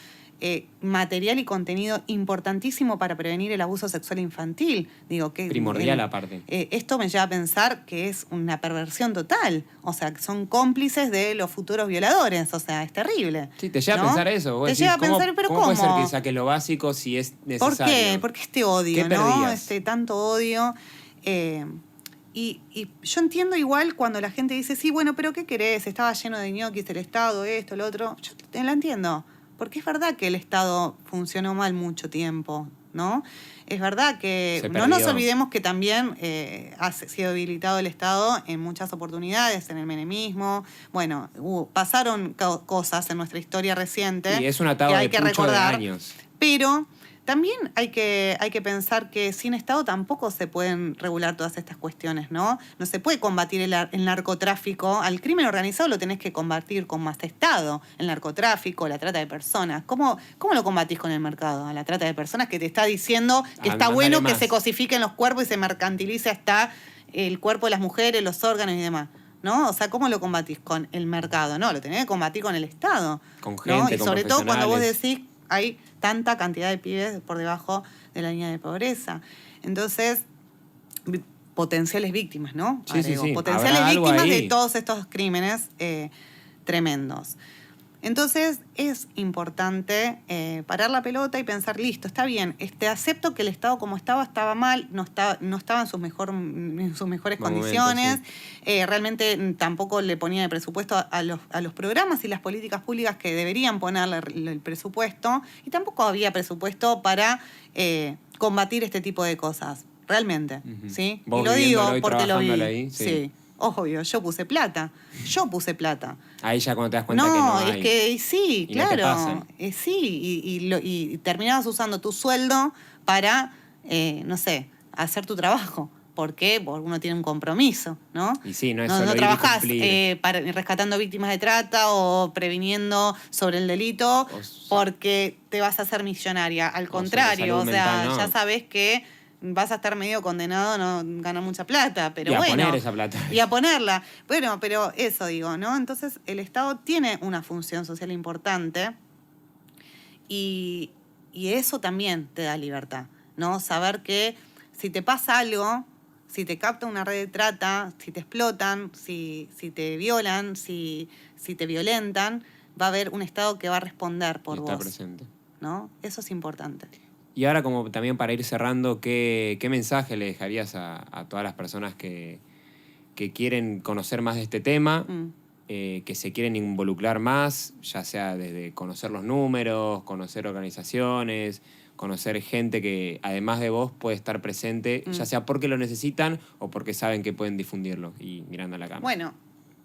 material y contenido importantísimo para prevenir el abuso sexual infantil. Digo, que primordial aparte. Esto me lleva a pensar que es una perversión total. O sea, que son cómplices de los futuros violadores. O sea, es terrible. Sí, te lleva a pensar eso. Te lleva a pensar, pero ¿cómo? ¿Cómo puede ser que saques lo básico si es necesario? ¿Por qué? Porque este odio, ¿no? Tanto odio. Y yo entiendo igual cuando la gente dice, sí, bueno, pero ¿qué querés? Estaba lleno de ñoquis el Estado, esto, lo otro. Yo la entiendo. Porque es verdad que el Estado funcionó mal mucho tiempo, ¿no? Es verdad que no nos olvidemos que también ha sido debilitado el Estado en muchas oportunidades, en el menemismo. Bueno, pasaron cosas en nuestra historia reciente y es una tabla que hay que recordar, de años. Pero también hay que pensar que sin Estado tampoco se pueden regular todas estas cuestiones, ¿no? No se puede combatir el narcotráfico. Al crimen organizado lo tenés que combatir con más Estado. El narcotráfico, la trata de personas. ¿Cómo lo combatís con el mercado? A la trata de personas que te está diciendo que está bueno que se cosifiquen los cuerpos y se mercantilice hasta el cuerpo de las mujeres, los órganos y demás, ¿no? O sea, ¿cómo lo combatís con el mercado? No, lo tenés que combatir con el Estado. Con gente, ¿no? Y sobre todo cuando vos decís hay tanta cantidad de pibes por debajo de la línea de pobreza. Entonces, potenciales víctimas, ¿no? Sí. Potenciales víctimas de todos estos crímenes tremendos. Entonces, es importante parar la pelota y pensar, listo, está bien, acepto que el Estado como estaba mal, no estaba en sus mejores condiciones, sí. Realmente tampoco le ponía el presupuesto a los programas y las políticas públicas que deberían ponerle el presupuesto, y tampoco había presupuesto para combatir este tipo de cosas, realmente, ¿sí? Y lo digo porque lo vi. Ahí, sí. Obvio, yo puse plata. Ahí ya cuando te das cuenta que no hay. Es que sí, y claro. No sí, y terminabas usando tu sueldo para, no sé, hacer tu trabajo. ¿Por qué? Porque uno tiene un compromiso, ¿no? Y sí, no es solo no trabajás rescatando víctimas de trata o previniendo sobre el delito porque te vas a hacer millonaria. Al contrario, ya sabes que vas a estar medio condenado a no ganar mucha plata, pero bueno. Y a poner esa plata. Y a ponerla. Bueno, pero eso digo, ¿no? Entonces, el Estado tiene una función social importante y eso también te da libertad, ¿no? Saber que si te pasa algo, si te capta una red de trata, si te explotan, si te violan, si te violentan, va a haber un Estado que va a responder por vos. Está presente. ¿No? Eso es importante. Y ahora, como también para ir cerrando, ¿qué mensaje le dejarías a todas las personas que quieren conocer más de este tema, que se quieren involucrar más, ya sea desde conocer los números, conocer organizaciones, conocer gente que, además de vos, puede estar presente, ya sea porque lo necesitan o porque saben que pueden difundirlo? Y mirando a la cámara. Bueno,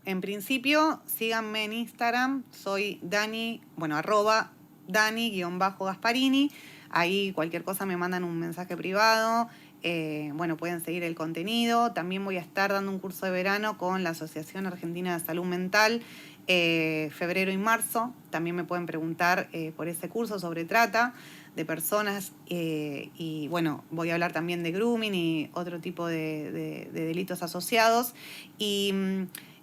en principio, síganme en Instagram, soy Dani, @Dani_Gasparini. Ahí cualquier cosa me mandan un mensaje privado. Pueden seguir el contenido. También voy a estar dando un curso de verano con la Asociación Argentina de Salud Mental, febrero y marzo. También me pueden preguntar por ese curso sobre trata. de personas y bueno, voy a hablar también de grooming y otro tipo de delitos asociados. Y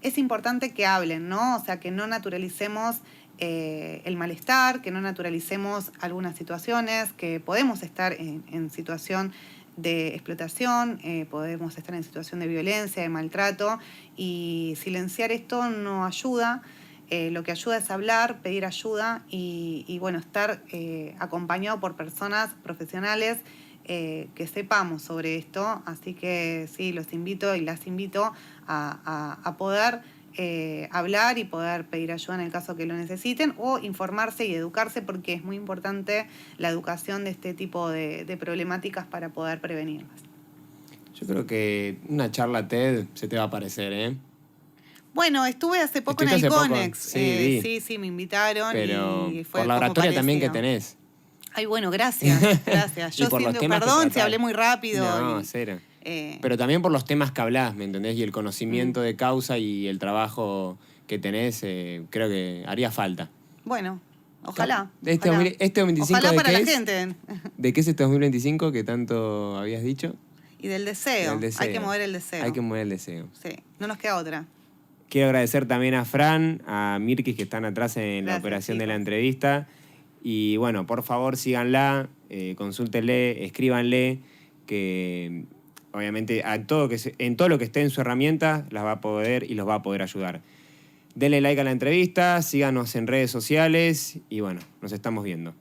es importante que hablen, ¿no? O sea, que no naturalicemos el malestar, que no naturalicemos algunas situaciones, que podemos estar en situación de explotación, podemos estar en situación de violencia, de maltrato, y silenciar esto no ayuda. Lo que ayuda es hablar, pedir ayuda y bueno, estar acompañado por personas profesionales que sepamos sobre esto. Así que sí, los invito y las invito a poder hablar y poder pedir ayuda en el caso que lo necesiten o informarse y educarse, porque es muy importante la educación de este tipo de problemáticas para poder prevenirlas. Yo creo que una charla TED se te va a parecer, ¿eh? Bueno, estuve hace poco en el ¿Estuviste hace poco? CONEX. Sí, Me invitaron. pero y fue por la como oratoria también que parecía. tenés. Ay, bueno, gracias. Y Yo por los siento, temas que perdón si tratás. hablé muy rápido. No, cero. Pero también por los temas que hablás, ¿me entendés? Y el conocimiento de causa y el trabajo que tenés, creo que haría falta. Bueno, ojalá. Este ojalá. 2025 Ojalá ¿de para qué la es? gente. ¿De qué es este 2025 que tanto habías dicho? Y del deseo. Del deseo. Hay que mover el deseo. Hay que mover el deseo. Sí, no nos queda otra. Quiero agradecer también a Fran, a Mirkis que están atrás en la Gracias, operación de la chicos. entrevista. Y bueno, por favor síganla, consúltenle, escríbanle, que obviamente en todo lo que esté en su herramienta las va a poder y los va a poder ayudar. Denle like a la entrevista, síganos en redes sociales y bueno, nos estamos viendo.